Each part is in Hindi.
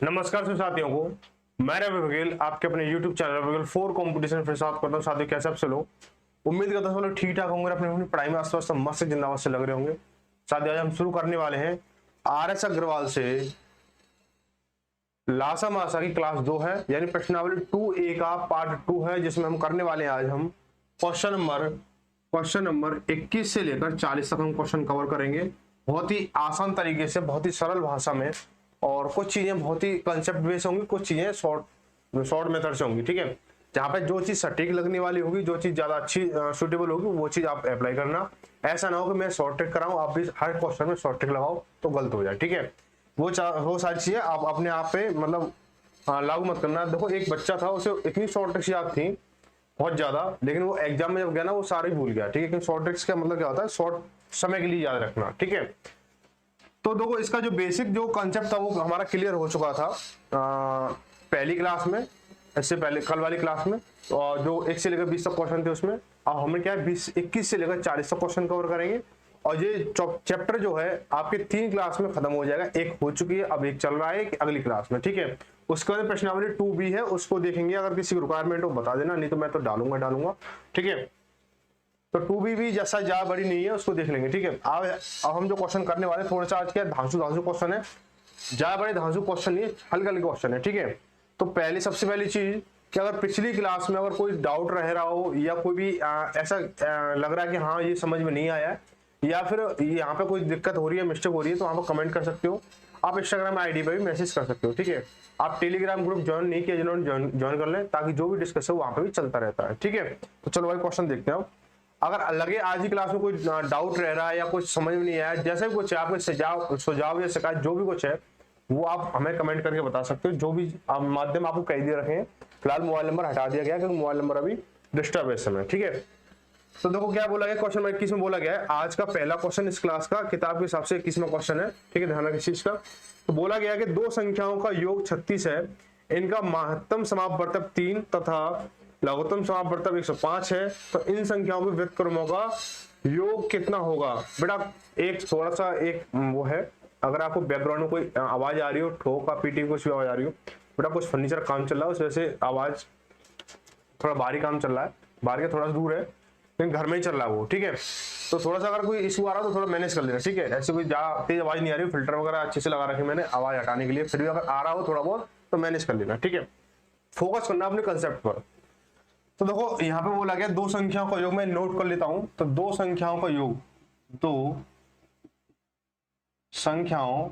नमस्कार सभी साथियों को, मैं रवि बघेल आपके अपने YouTube चैनल बघेल 4 कंपटीशन फिर साथ करता हूँ। साथियों कैसे आप सब लोग, उम्मीद करता हूँ सब लोग ठीक ठाक होंगे, अपनी अपनी पढ़ाई में आस-पास मस्त जिंदाबाद से लग रहे होंगे। साथियों आज हम शुरू करने वाले हैं RS अग्रवाल से लासा मासा की क्लास 2 है, यानी प्रश्नावली 2A का पार्ट 2 है, जिसमें हम करने वाले हैं आज हम क्वेश्चन नंबर 21 से लेकर 40 तक हम क्वेश्चन कवर करेंगे, बहुत ही आसान तरीके से, बहुत ही सरल भाषा में। और कुछ चीजें बहुत ही कंसेप्ट बेस होंगी, कुछ चीजें शॉर्ट मेथड से होंगी। ठीक है, जहाँ पे जो चीज सटीक लगने वाली होगी, जो चीज ज्यादा अच्छी सुटेबल होगी, वो चीज आप अप्लाई करना। ऐसा ना हो कि मैं शॉर्ट ट्रिक कराऊं, आप भी हर क्वेश्चन में शॉर्ट ट्रिक लगाओ तो गलत हो जाए। ठीक है, वो सारी चीजें आप अपने आप पे मतलब लागू मत करना। देखो एक बच्चा था, उसे इतनी शॉर्ट ट्रिक्स याद थी बहुत ज्यादा, लेकिन वो एग्जाम में जब गया ना वो सारे भूल गया। ठीक है, लेकिन शॉर्ट ट्रिक्स का मतलब क्या होता है, शॉर्ट समय के लिए याद रखना। ठीक है, तो देखो इसका जो बेसिक जो कंसेप्ट था वो हमारा क्लियर हो चुका था पहली क्लास में, इससे पहले कल वाली क्लास में। और जो 1 से लेकर 20 तक क्वेश्चन थे उसमें, अब हमें क्या है 21 से लेकर 40 तक क्वेश्चन कवर करेंगे। और ये चैप्टर जो है आपके 3 क्लास में खत्म हो जाएगा, एक हो चुकी है, अब एक चल रहा है अगली क्लास में। ठीक है, उसके बाद प्रश्नावली 2B है, उसको देखेंगे। अगर किसी को रिक्वायरमेंट हो बता देना, नहीं तो मैं तो डालूंगा। ठीक है, तो 2B भी जैसा ज्यादा बड़ी नहीं है, उसको देख लेंगे। ठीक है, अब हम जो क्वेश्चन करने वाले थोड़ा सा आज क्या धांसू क्वेश्चन है, ज्यादा बड़े धांसू क्वेश्चन नहीं है, हल्के क्वेश्चन है। ठीक है, तो सबसे पहली चीज कि अगर पिछली क्लास में अगर कोई डाउट रह रहा हो, या कोई भी ऐसा लग रहा है कि हाँ ये समझ में नहीं आया, या फिर यहाँ पे कोई दिक्कत हो रही है, मिस्टेक हो रही है, तो वहां पर कमेंट कर सकते हो। आप इंस्टाग्राम आईडी पर भी मैसेज कर सकते हो। ठीक है, आप टेलीग्राम ग्रुप ज्वाइन नहीं किया, जिन्होंने ज्वाइन कर लें, ताकि जो भी डिस्कस है वहां पे भी चलता रहता है। ठीक है, तो चलो भाई क्वेश्चन देखते हैं। अगर लगे आज ही क्लास में कोई डाउट रह रहा है या कुछ समझ में नहीं आया, जैसे भी कुछ है, आपके सुझाव या शिकायत जो भी कुछ है, वो आप हमें कमेंट करके बता सकते हो। जो भी माध्यम आपको कह दिए रखे हैं, फिलहाल मोबाइल नंबर हटा दिया गया क्योंकि मोबाइल नंबर अभी डिस्टर्ब है इस समय। ठीक है, तो देखो क्या बोला गया, क्वेश्चन नंबर 21 में बोला गया है आज का पहला क्वेश्चन इस क्लास का किताब के हिसाब से 21वां क्वेश्चन है। ठीक है, ध्यान रखिए इस चीज का। तो बोला गया कि दो संख्याओं का योग 36 है, इनका महत्तम समापवर्तक 3 तथा लघुत्तम समापवर्तक 105 है, तो इन संख्याओं के व्युत्क्रमों का योग कितना होगा। बेटा एक थोड़ा सा एक वो है, अगर आपको बैकग्राउंड में कोई आवाज आ रही हो, ठोक का पीटी कुछ भी आवाज आ रही हो, बेटा कुछ फर्नीचर काम चल रहा है, उस वजह से आवाज थोड़ा बाहरी काम चल रहा है, बाहर के थोड़ा सा दूर है, लेकिन घर में ही चल रहा है वो। ठीक है, तो थोड़ा सा अगर कोई इशू आ रहा है तो थोड़ा मैनेज कर लेना। ठीक है, ऐसे कोई ज्यादा तेज आवाज नहीं आ रही, फिल्टर वगैरह अच्छे से लगा रखे मैंने आवाज हटाने के लिए, फिर भी अगर आ रहा हो थोड़ा बहुत तो मैनेज कर लेना। ठीक है, फोकस करना अपने कंसेप्ट पर। तो देखो यहाँ पे बोला गया दो संख्याओं का योग, मैं नोट कर लेता हूं। तो दो संख्याओं का योग, दो संख्याओं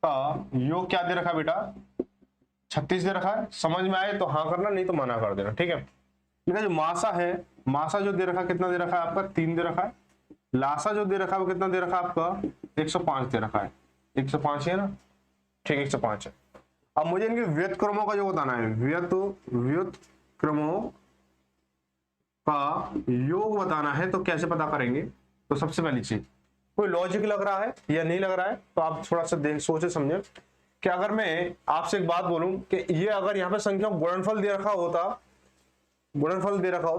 का योग क्या दे रखा है बेटा, 36 दे रखा है। समझ में आए तो हाँ करना, नहीं तो मना कर देना। ठीक है, देखा जो मासा है, मासा जो दे रखा है कितना दे रखा है आपका, 3 दे रखा है। लासा जो दे रखा है वो कितना दे रखा है आपका, 105 दे रखा है। 105 है ना, ठीक 105 है। अब मुझे इनके व्युत्क्रमों का योग बताना है, व्युत्क्रमों का योग बताना है। तो कैसे पता करेंगे, तो सबसे पहली चीज, कोई लॉजिक लग रहा है या नहीं लग रहा है, तो आप थोड़ा सा सोचे समझे कि अगर मैं आपसे एक बात बोलूं कि ये अगर यहाँ पे संख्या गुणनफल दे रखा होता,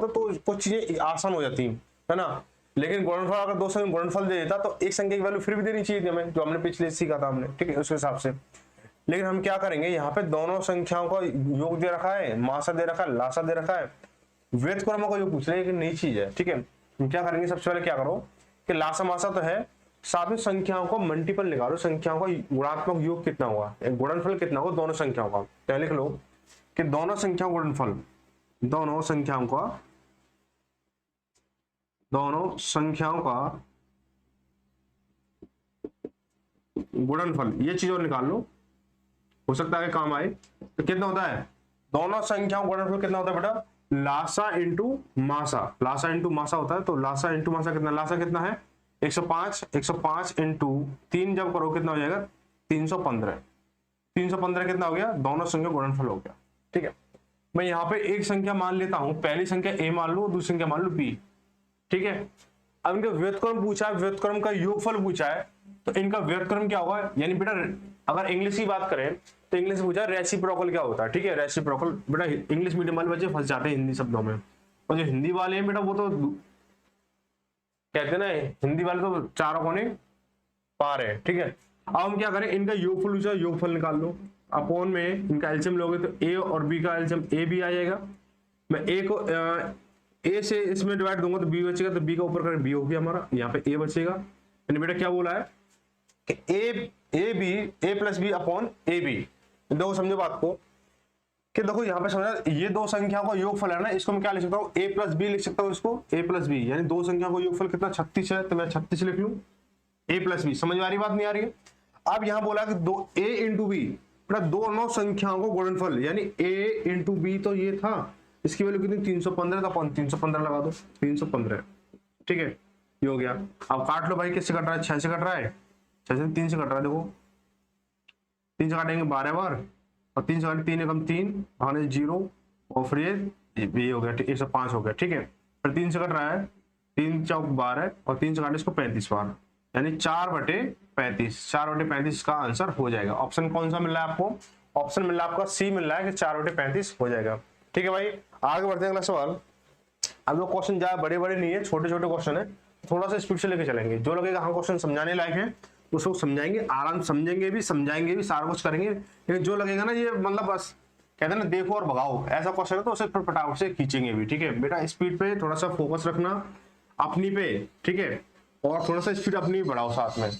तो कुछ चीजें आसान हो जाती है ना। लेकिन गुणनफल अगर दो संख्या गुणनफल दे देता तो एक संख्या की वैल्यू फिर भी देनी चाहिए थी हमें, जो हमने पिछले सीखा था हमने। ठीक है, उस हिसाब से। लेकिन हम क्या करेंगे, यहाँ पे दोनों संख्याओं का योग दे रखा है, मासा दे रखा है, लासा दे रखा है, व्युत्क्रमों का योग पूछ रहे हैं कि नई चीज है। ठीक है, हम क्या करेंगे, सबसे पहले क्या करो कि लासा मासा तो है, साथ में संख्याओं को मल्टीपल निकालो, संख्याओं का गुणात्मक योग कितना होगा, गुणनफल कितना होगा दोनों संख्याओं का। पहले लिख लो कि दोनों संख्याओं गुणनफल, दोनों संख्याओं का गुणनफल, ये चीज और निकाल लो, हो सकता है काम आए। तो कितना होता है, दोनों संख्याओं गुणनफल कितना होता है बेटा, लासा इंटू मासा, लासा इंटू मासा होता है। तो लासा इंटू मासा कितना, लासा कितना है 105, 105 इंटू 3 जब करो कितना हो जाएगा 315, 315 कितना हो गया, दोनों संख्या गुणनफल हो गया। ठीक है, मैं यहाँ पे एक संख्या मान लेता हूं, पहली संख्या a मान लो, दूसरी संख्या मान लो b। ठीक है, अब इनका व्युत्क्रम पूछा है, व्युत्क्रम का योगफल पूछा है, तो इनका व्युत्क्रम क्या होगा, यानी बेटा अगर इंग्लिश की बात करें तो इंग्लिश पूछा रेसिप्रोकल क्या होता है। ठीक है, रेसिप्रोकल बेटा इंग्लिश मीडियम वाले बच्चे फंस जाते हैं हिंदी शब्दों में, और जो हिंदी वाले हैं बेटा वो तो कहते हैं ना, हिंदी वाले तो चारों कोने पार है। ठीक है, अब हम क्या करें, इनका योगफल पूछा, योगफल निकाल लो। अपॉन में इनका एलसीएम लोगे तो ए और बी का एलसीएम ए बी आ जाएगा। मैं ए को ए से इसमें डिवाइड दूंगा तो बी बचेगा, तो बी का ऊपर करें बी हो गया हमारा, यहाँ पे ए बचेगा। यानी बेटा क्या बोला है कि A B, A plus B upon A B. देखो समझो बात को कि देखो यहाँ पे समझा, ये दो संख्या का योगफल है ना, इसको मैं क्या लिख सकता हूँ, ए प्लस बी लिख सकता हूँ इसको, ए प्लस बी, यानी दो संख्या का योगफल कितना 36 है, तो मैं 36 लिख लूँ ए प्लस बी। समझ में आ रही बात, नहीं आ रही है? अब यहाँ बोला कि दो ए इंटू बी, दोनों संख्याओं को गुणनफल, यानी ए इंटू बी तो ये था, इसकी वैल्यू कितनी 315, तो 315 लगा दो, 315, ठीक है, ये हो गया। अब काट लो भाई, किससे कट रहा है, 6 से कट रहा है, 6 से 3 से कट रहा है, देखो 3 से काटेंगे 12 बार, और 3 से काटे 3 एकम 3 भाने 0, और फिर ये हो गया 105 हो गया, ठीक है। फिर 3 से कट रहा है, 3 चौक 12 और 3 से काटे इसको 35 बार, यानी 4/35, 4/35 का आंसर हो जाएगा। ऑप्शन कौन सा मिल रहा है आपको, ऑप्शन मिल रहा है आपका सी मिल रहा है कि 4/35 हो जाएगा, ठीक है भाई। आगे बढ़ते हैं अगला सवाल। अब लोग क्वेश्चन ज्यादा बड़े बड़े नहीं है, छोटे छोटे क्वेश्चन है, थोड़ा सा स्पीड से लेके चलेंगे। जो लगेगा हाँ क्वेश्चन समझाने लायक है तो उसको समझाएंगे, आराम समझेंगे भी, समझाएंगे भी, सारा कुछ करेंगे। लेकिन जो लगेगा ना ये मतलब बस कहते हैं ना देखो और भगाओ, ऐसा क्वेश्चन है तो उसे फटाफट से खींचेंगे भी, ठीक है बेटा। स्पीड पे थोड़ा सा फोकस रखना अपनी पे, ठीक है, और थोड़ा सा स्पीड अपनी भी बढ़ाओ साथ में।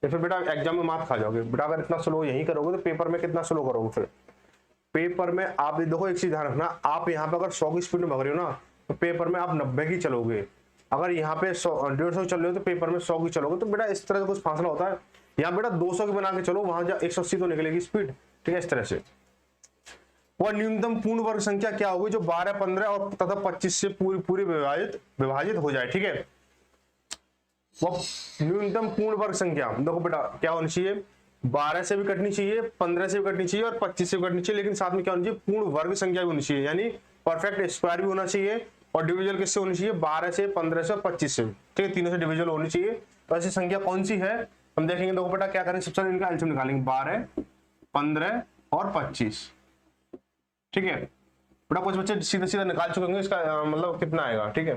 तो फिर बेटा एग्जाम में मार्क्स खा जाओगे बेटा, अगर इतना स्लो यही करोगे तो पेपर में कितना स्लो करोगे। फिर पेपर में आप देखो एक चीज ध्यान रखना, आप यहाँ पे अगर 100 की स्पीड में भाग रहे हो ना तो पेपर में आप 90 की चलोगे। अगर यहाँ पे 150 चल रहे हो तो पेपर में 100 की चलोगे। तो बेटा इस तरह से कुछ फासला होता है। यहाँ बेटा 200 की बना के चलो, वहां जा 180 तो निकलेगी स्पीड, ठीक है, इस तरह से। वह न्यूनतम पूर्ण वर्ग संख्या क्या होगी जो 12, 15 और तथा 25 से पूरी विभाजित हो जाए, ठीक है। वह न्यूनतम पूर्ण वर्ग संख्या देखो बेटा क्या होनी चाहिए, 12 से भी कटनी चाहिए, 15 से भी कटनी चाहिए और 25 से भी कटनी चाहिए, लेकिन साथ में क्या होनी चाहिए, पूर्ण वर्ग संख्या भी होनी चाहिए, यानी परफेक्ट स्क्वायर भी होना चाहिए। और डिविजल किससे होनी चाहिए, 12 से, 15 से और 25 से, ठीक है, तीनों से डिविजल होनी चाहिए। तो ऐसी संख्या कौन सी है हम देखेंगे। देखो बेटा क्या करेंगे, सबसे इनका एलसीएम निकालेंगे, 12, 15 और 25, ठीक है। बेटा कुछ बच्चे सीधा सीधा निकाल चुके होंगे, इसका मतलब कितना आएगा, ठीक है।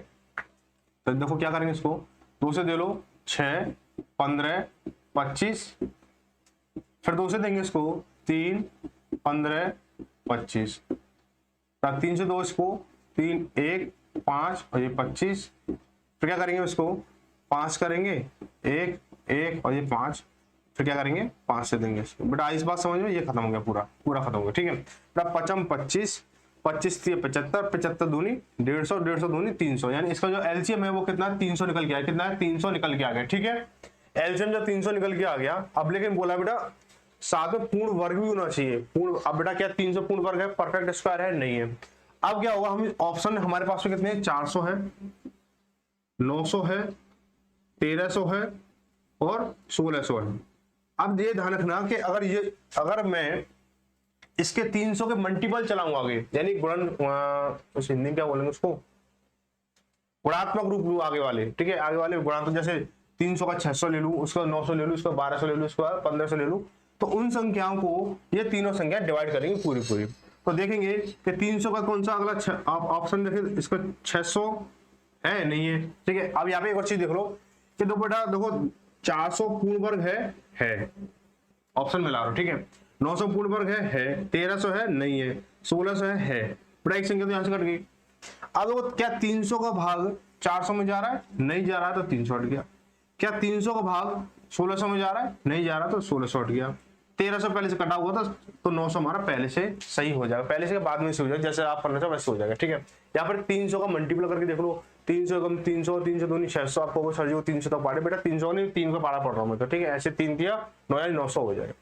तो देखो क्या करेंगे, इसको 2 से दे लो, 6, 15, 25, फिर 2 से देंगे इसको 3, 15, 25, 3 से 2 इसको 3, 1, 5 और ये 25, फिर क्या करेंगे इसको 5 करेंगे, 1, 1 और ये 5, फिर क्या करेंगे 5 से देंगे इसको। बेटा इस बात समझ में, ये खत्म हो गया, पूरा खत्म हो गया, ठीक है। बेटा 55, 25, 25 3 75, 75 दूनी 150, 150 दूनी 300, यानी इसका जो एलसीएम है वो कितना है, 300 निकल के आया, कितना है 300 निकल के आ गया, ठीक है। एलसीएम जब 300 निकल के आ गया, अब लेकिन बोला बेटा साथ में पूर्ण वर्ग भी होना चाहिए। पूर्ण, अब बेटा क्या 300 पूर्ण वर्ग है, परफेक्ट स्क्वायर है, नहीं है। अब क्या होगा, हम ऑप्शन हमारे पास में कितने हैं, 400 है, 900 है, 1300 है और 1600 है। अब ये ध्यान रखना कि अगर मैं इसके 300 के मल्टीपल चलाऊंगा आगे, यानी गुणन, उस हिंदी में क्या बोलेंगे उसको, गुणात्मक रूप लू आगे वाले, ठीक है, आगे वाले गुणात्मक, जैसे 300 का 600 ले लूं, उसका 900 ले लूं, उसका 1200 ले लूं, उसका 1500 ले लूं, तो उन संख्याओं को ये तीनों संख्या डिवाइड करेंगे पूरी। तो देखेंगे कि 300 का कौन सा अगला ऑप्शन देखें, इसका 600 है, नहीं है, ठीक है। अब यहाँ पे एक और चीज देख लो कि दो बेटा देखो 400 पूर्ण वर्ग है, ऑप्शन में ला रहा हूं, ठीक है। 900 पूर्ण वर्ग है, 1300 है, नहीं है, 1600 है। बेटा एक संख्या तो यहाँ से कट गई। अब देखो क्या 300 का भाग 400 में जा रहा है, नहीं जा रहा है, तो 300 हट गया। क्या 300 का भाग 1600 में जा रहा है, नहीं जा रहा, तो 1600 हट गया। 1300 पहले से कटा हुआ था तो 900 हमारा पहले से सही हो जाएगा, पहले से बाद में से हो जाएगा, जैसे आप करना चाहो वैसे हो जाएगा, ठीक है। यहाँ पर 300 का मल्टीपल करके देख लो, 300 कम 300, 300 दूनी 600, आपको सर जी 300 तक पाड़े, बेटा 300 नहीं 3 का पाड़ा पड़ रहा हूँ मैं तो, ठीक है। ऐसे 3 दिया 9 यानी 900 हो जाएगा।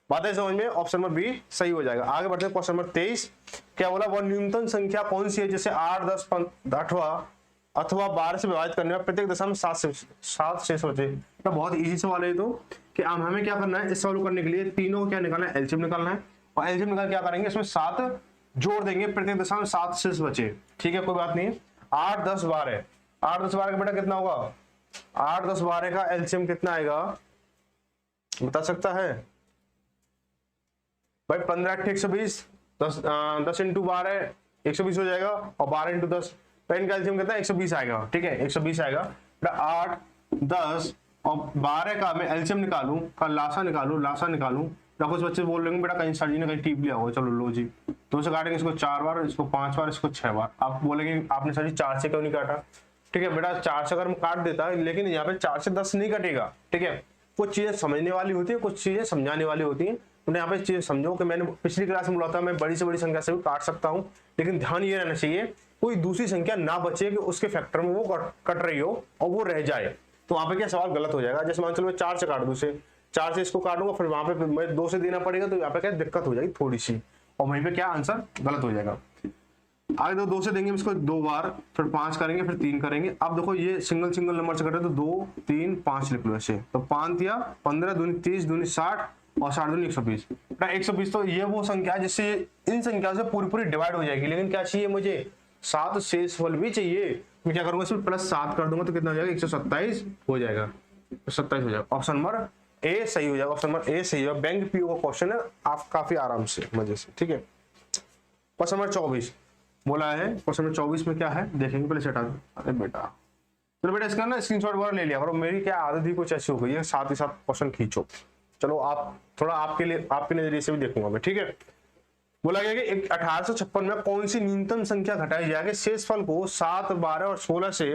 बात है समझ में, ऑप्शन नंबर बी सही हो जाएगा। आगे बढ़ते हैं क्वेश्चन नंबर 23। क्या बोला, वह न्यूनतम संख्या कौन सी है जैसे 8, 10, 18 अथवा 12 से विभाजित करने में प्रत्येक दशा में 7 शेष बचे। तो बहुत इजी सवाल है तो कि हमें क्या करना है, इस सवाल करने के लिए तीनों को क्या निकालना है, एलसीएम निकालना है, और एलसीएम निकाल क्या करेंगे, इसमें 7 जोड़ देंगे, प्रत्येक दशा में 7 शेष बचे, ठीक है, कोई बात नहीं। 8, 10, 12, 8, 10, 12 का बेटा कितना होगा, 8, 10, 12 का एलसीएम कितना आएगा बता सकता है भाई, 15, 8, 120, 10 इंटू 12 120 हो जाएगा, और 12 इंटू 10 तो इनका एलसीएम कितना है 120 आएगा, ठीक है, 120 आएगा। 8, 10, और 12 का मैं एलसीएम निकालूं, का लासा निकालूं, या कुछ बच्चे बोल रहे हैं बेटा कहीं सर जी ने कहीं टीप लिया होगा, चलो लो जी, 2 से काटेंगे इसको 4 बार, इसको 5 बार, इसको 6 बार। आप बोलेंगे आपने सर जी 4 से क्यों नहीं काटा? ठीक है बेटा 4 से अगर हम काट देता है, लेकिन यहाँ पे 4 से 10 नहीं कटेगा। ठीक है, कुछ चीजें समझने वाली होती है, कुछ चीजें समझाने वाली होती है। तो यहाँ पे चीजें समझो कि मैंने पिछली क्लास में बोला था मैं बड़ी से बड़ी संख्या से भी काट सकता हूँ, लेकिन ध्यान ये रहना चाहिए कोई दूसरी संख्या ना बचे कि उसके फैक्टर में वो कट रही हो और वो रह जाए, तो वहां पे क्या सवाल गलत हो जाएगा। जैसे मान चलो मैं 4 से काट दूं, 4 से इसको काटूंगा, फिर वहां पे मैं 2 से देना पड़ेगा, तो यहाँ पे क्या दिक्कत हो जाएगी थोड़ी सी, और वहीं पे क्या आंसर गलत हो जाएगा। आगे 2 से देंगे इसको 2 बार, फिर 5 करेंगे, फिर 3 करेंगे। अब देखो ये सिंगल नंबर से कटे तो 2 3 5 लिख लो ऐसे, तो 5 दिया 15 दूनी 30 दूनी 60 और 60 दूनी 120। 120 तो ये वो संख्या है जिससे इन संख्या से पूरी डिवाइड हो जाएगी, लेकिन क्या चाहिए मुझे 7 शेषफल भी चाहिए। मैं क्या करूंगा इसमें +7 कर दूंगा तो कितना हो जाएगा 127 हो जाएगा, 27 हो जाएगा। ऑप्शन नंबर ए सही हो जाएगा, ऑप्शन नंबर ए सही है। बैंक पीओ का क्वेश्चन है, आप काफी आराम से मजे से। ठीक है, क्वेश्चन नंबर 24 बोला है। क्वेश्चन नंबर 24 में क्या है देखेंगे, पहले हटा दो। अरे बेटा चलो बेटा इसका ना स्क्रीनशॉट वगैरह ले लिया करो, मेरी क्या आदत ही कुछ ऐसी हो गई है, साथ ही साथ क्वेश्चन खींचो। चलो आप थोड़ा आपके लिए आपके नजरिए से भी देखूंगा मैं। ठीक है, बोला गया कि 1856 में कौन सी न्यूनतम संख्या घटाई जाएगी, शेषफल को 7 12 और 16 से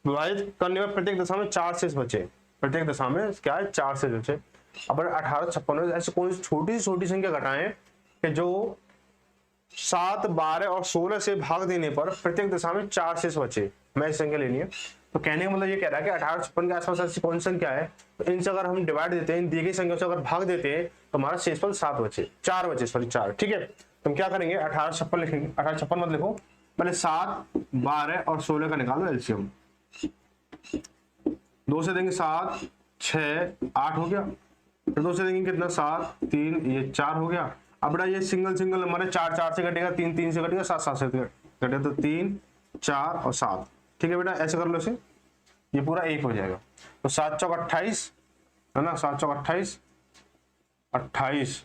विभाजित करने में प्रत्येक दशा में 4 शेष बचे। प्रत्येक दशा में क्या है 4 शेष बचे। अब 1856 में ऐसे कौन सी छोटी संख्या घटाएं कि जो 7 12 और 16 से भाग देने पर प्रत्येक दशा में 4 शेष बचे। मैं इस संख्या लेनी है, तो कहने का मतलब ये कह रहा है कि 1856 के आसपास ऐसी कौन सी संख्या है, तो इनसे अगर हम डिवाइड देते हैं, दी गई संख्या से अगर भाग देते हैं, तो हमारा शेषफल 7 बचे, 4 बचे, सॉरी 4। ठीक है, तो हम क्या करेंगे 1856 लिखेंगे। 1856 मत लिखो, पहले 7 12 और 16 का निकालो एलसीएम। 2 से देंगे 7 6 8 हो गया, फिर 2 से देंगे कितना 7 3 ये 4 हो गया। अब बेटा ये सिंगल नंबर है, 4 4 से कटेगा, 3 3 से कटेगा, 7 7 से कटेगा, तो 3 4 और 7। ठीक है बेटा ऐसे कर लो इसे, ये पूरा 1 हो जाएगा। तो 7 चौक 28 है ना, 7 चौक 28 28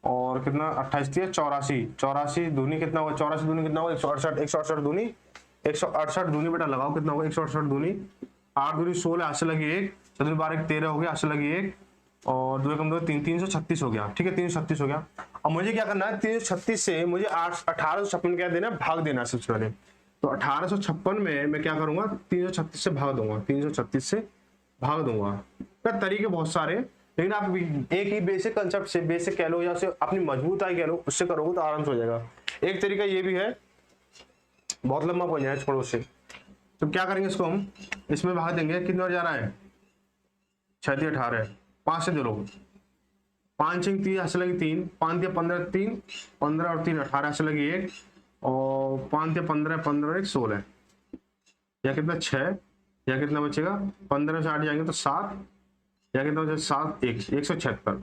और कितना 28 दिया 84 84 दूनी कितना होगा, 84 दूनी कितना होगा 168 168 दूनी 168 दूनी बेटा लगाओ कितना होगा 168 दूनी 8 दूनी 16 हाथ से लगी 1, 4 12 13 हो गया, हाथ से लगी 1 और 2 कम 2 3 336 हो गया। ठीक है 336 हो गया। अब मुझे क्या करना है 336 से मुझे 1856 क्या देना है, भाग देना है सबसे पहले। तो 1856 में मैं क्या करूंगा 336 से भाग दूंगा, 336 से भाग दूंगा। क्या तरीके बहुत सारे, लेकिन आप एक ही बेसिक कंसेप्ट से, बेसिक कह लो या से अपनी मजबूताई कह लो, उससे करोगे तो आराम से हो जाएगा। एक तरीका ये भी है, बहुत लंबा पड़ जाए छोड़ो से, तो क्या करेंगे इसको हम इसमें भाग देंगे। कितने बार जाना है 6 3 18 5 से दे लो, 5 6 3 ऐसे लगी 3 5 दिया 15 3 15 और 3 18 ऐसे लगी 1 और 5 दिया 15 15 1 16 या कितना 6 या कितना बचेगा 15 से 8 जाएंगे तो 7 या कितना बचेगा 7 1 176।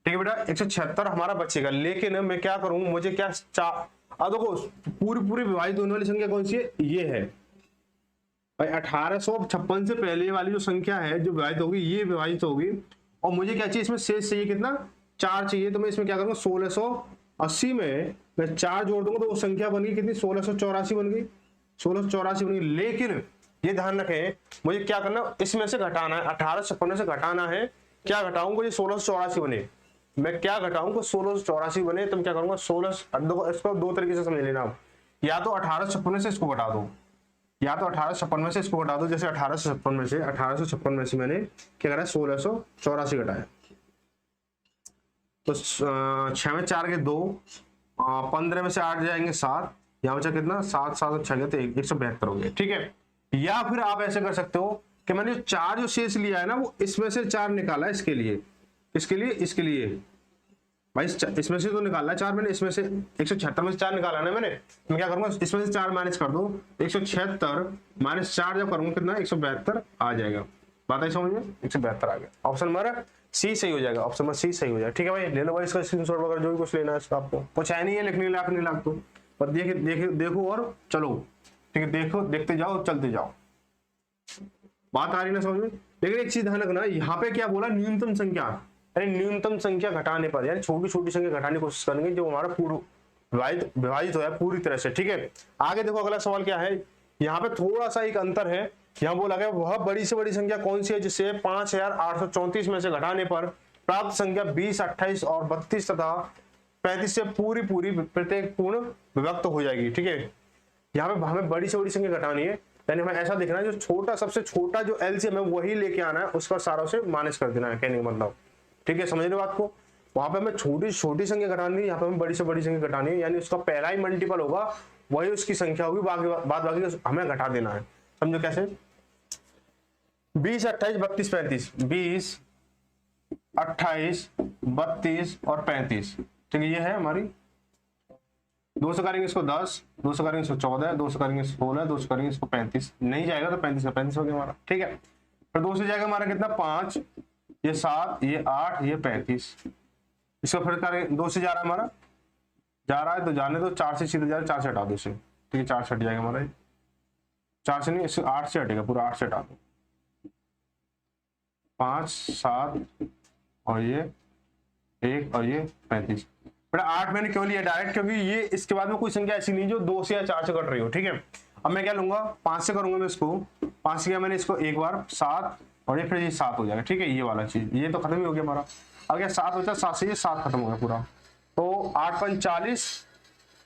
ठीक है बेटा 176 हमारा बचेगा। लेकिन मैं क्या करूं, मुझे क्या अब देखो पूरी विभाजित होने वाली संख्या कौन सी है, ये है भाई 1856 से पहले वाली जो संख्या है जो विभाजित होगी ये विभाजित होगी। और मुझे क्या चाहिए इसमें शेष चाहिए कितना 4 चाहिए, तो मैं इसमें क्या करूंगा 1680 में मैं 4 जोड़ दूंगा तो वो संख्या बन गई कितनी 1684 बन गई, 1684 बन गई। लेकिन ये ध्यान रखें मुझे क्या करना इसमें से घटाना है, 1856 से घटाना है। क्या घटाऊंगा ये 1684 बने, मैं क्या घटाऊंगा 1684 बने, तो मैं क्या करूंगा 16 देखो इसको 2 तरीके से समझ लेना आप, या तो 1856 से इसको घटा दो, या तो 1856 में से इसको घटा दो। जैसे 1856 में से मैंने क्या करा 1684 घटाया, तो 6 में 4 के 2 15 में से 8 जाएंगे 7, यहाँ बचा कितना 7 7 और 6 तो 172 हो गया। ठीक है, या फिर आप ऐसे कर सकते हो कि मैंने जो 4 जो शेष लिया है ना वो इसमें से 4 निकाला है, इसके लिए भाई इसमें से तो निकालना है 4 मैंने, इसमें से 176 में से 4 निकाला ना मैंने, मैं क्या करूंगा इसमें से 4 माइनस कर दो, 176 माइनस 4 जब करूंगा कितना 172 आ जाएगा। बात आई समझ में, 172 आ गया। ऑप्शन नंबर सी सही हो जाएगा, ऑप्शन नंबर सी सही हो जाएगा। ठीक है भाई ले लो भाई इसका स्क्रीनशॉट वगैरह जो भी कुछ लेना है इसका, आपको कुछ है नहीं है लिखने लायक नहीं लाग तो पर देखो और चलो। ठीक है देखो देखते जाओ चलते जाओ, बात आ रही ना समझ में। लेकिन एक चीज ध्यान रखना यहाँ पे क्या बोला न्यूनतम संख्या, यानी न्यूनतम संख्या घटाने पर यानी छोटी संख्या घटाने की कोशिश करेंगे जो हमारा पूर्ण विभाजित हो जाए पूरी तरह से। ठीक है आगे देखो अगला सवाल क्या है, यहाँ पे थोड़ा सा एक अंतर है यहाँ बोला गया वह बड़ी से बड़ी संख्या कौन सी है जिसे 5834 में से घटाने पर प्राप्त संख्या 20, 28 और 32 तथा 35 से पूरी पूरी प्रत्येक पूर्ण विभक्त हो जाएगी। ठीक है, यहाँ पे हमें बड़ी से बड़ी संख्या घटानी है, यानी हमें ऐसा देखना है जो छोटा सबसे छोटा जो एलसीएम है वही लेके आना है, उसका सारा से माइनस कर देना है, कहने का मतलब। ठीक है, समझ रहे बात को। वहां पे हमें छोटी छोटी संख्या घटानी है, यहाँ पे हमें बड़ी से बड़ी संख्या घटानी है, यानी उसका पहला ही मल्टीपल होगा वही उसकी संख्या होगी, बाकी हमें घटा देना है। समझो कैसे, 20, 28, 32, 35, 20, 28, 32 और 35। ठीक है, ये है हमारी। 200 करेंगे इसको 10, 200 करेंगे इसको 14, 200 करेंगे इसको 16, 200 करेंगे इसको 35, नहीं जाएगा तो 35 का 35 हो गया हमारा। ठीक है, फिर 2 से जाएगा हमारा कितना, 5, ये 7, ये 8, ये 35। इसको फिर करें, 2 से जा रहा है हमारा, जा रहा है तो जाने दो, 4 से सीधे जा रहा है, 4 से हटा दो इसे। ठीक है, 4 से हट जाएगा हमारा, 4 से नहीं, इससे 8 से हटेगा पूरा, 8 से हटा दो, 5, 7 और ये 1 और ये 35। बेटा 8 मैंने क्यों लिया डायरेक्ट, क्योंकि ये इसके बाद में कोई संख्या ऐसी नहीं जो 2 से या 4 से कट रही हो। ठीक है, अब मैं क्या लूंगा, 5 से करूंगा मैं इसको, 5 से किया मैंने इसको एक बार, 7 और ये फिर ये 7 हो जाएगा। ठीक है, ये वाला चीज ये तो खत्म ही हो गया हमारा। अब क्या 7 बचा, 7 से ये 7 खत्म हो गया पूरा। तो 8 5 40,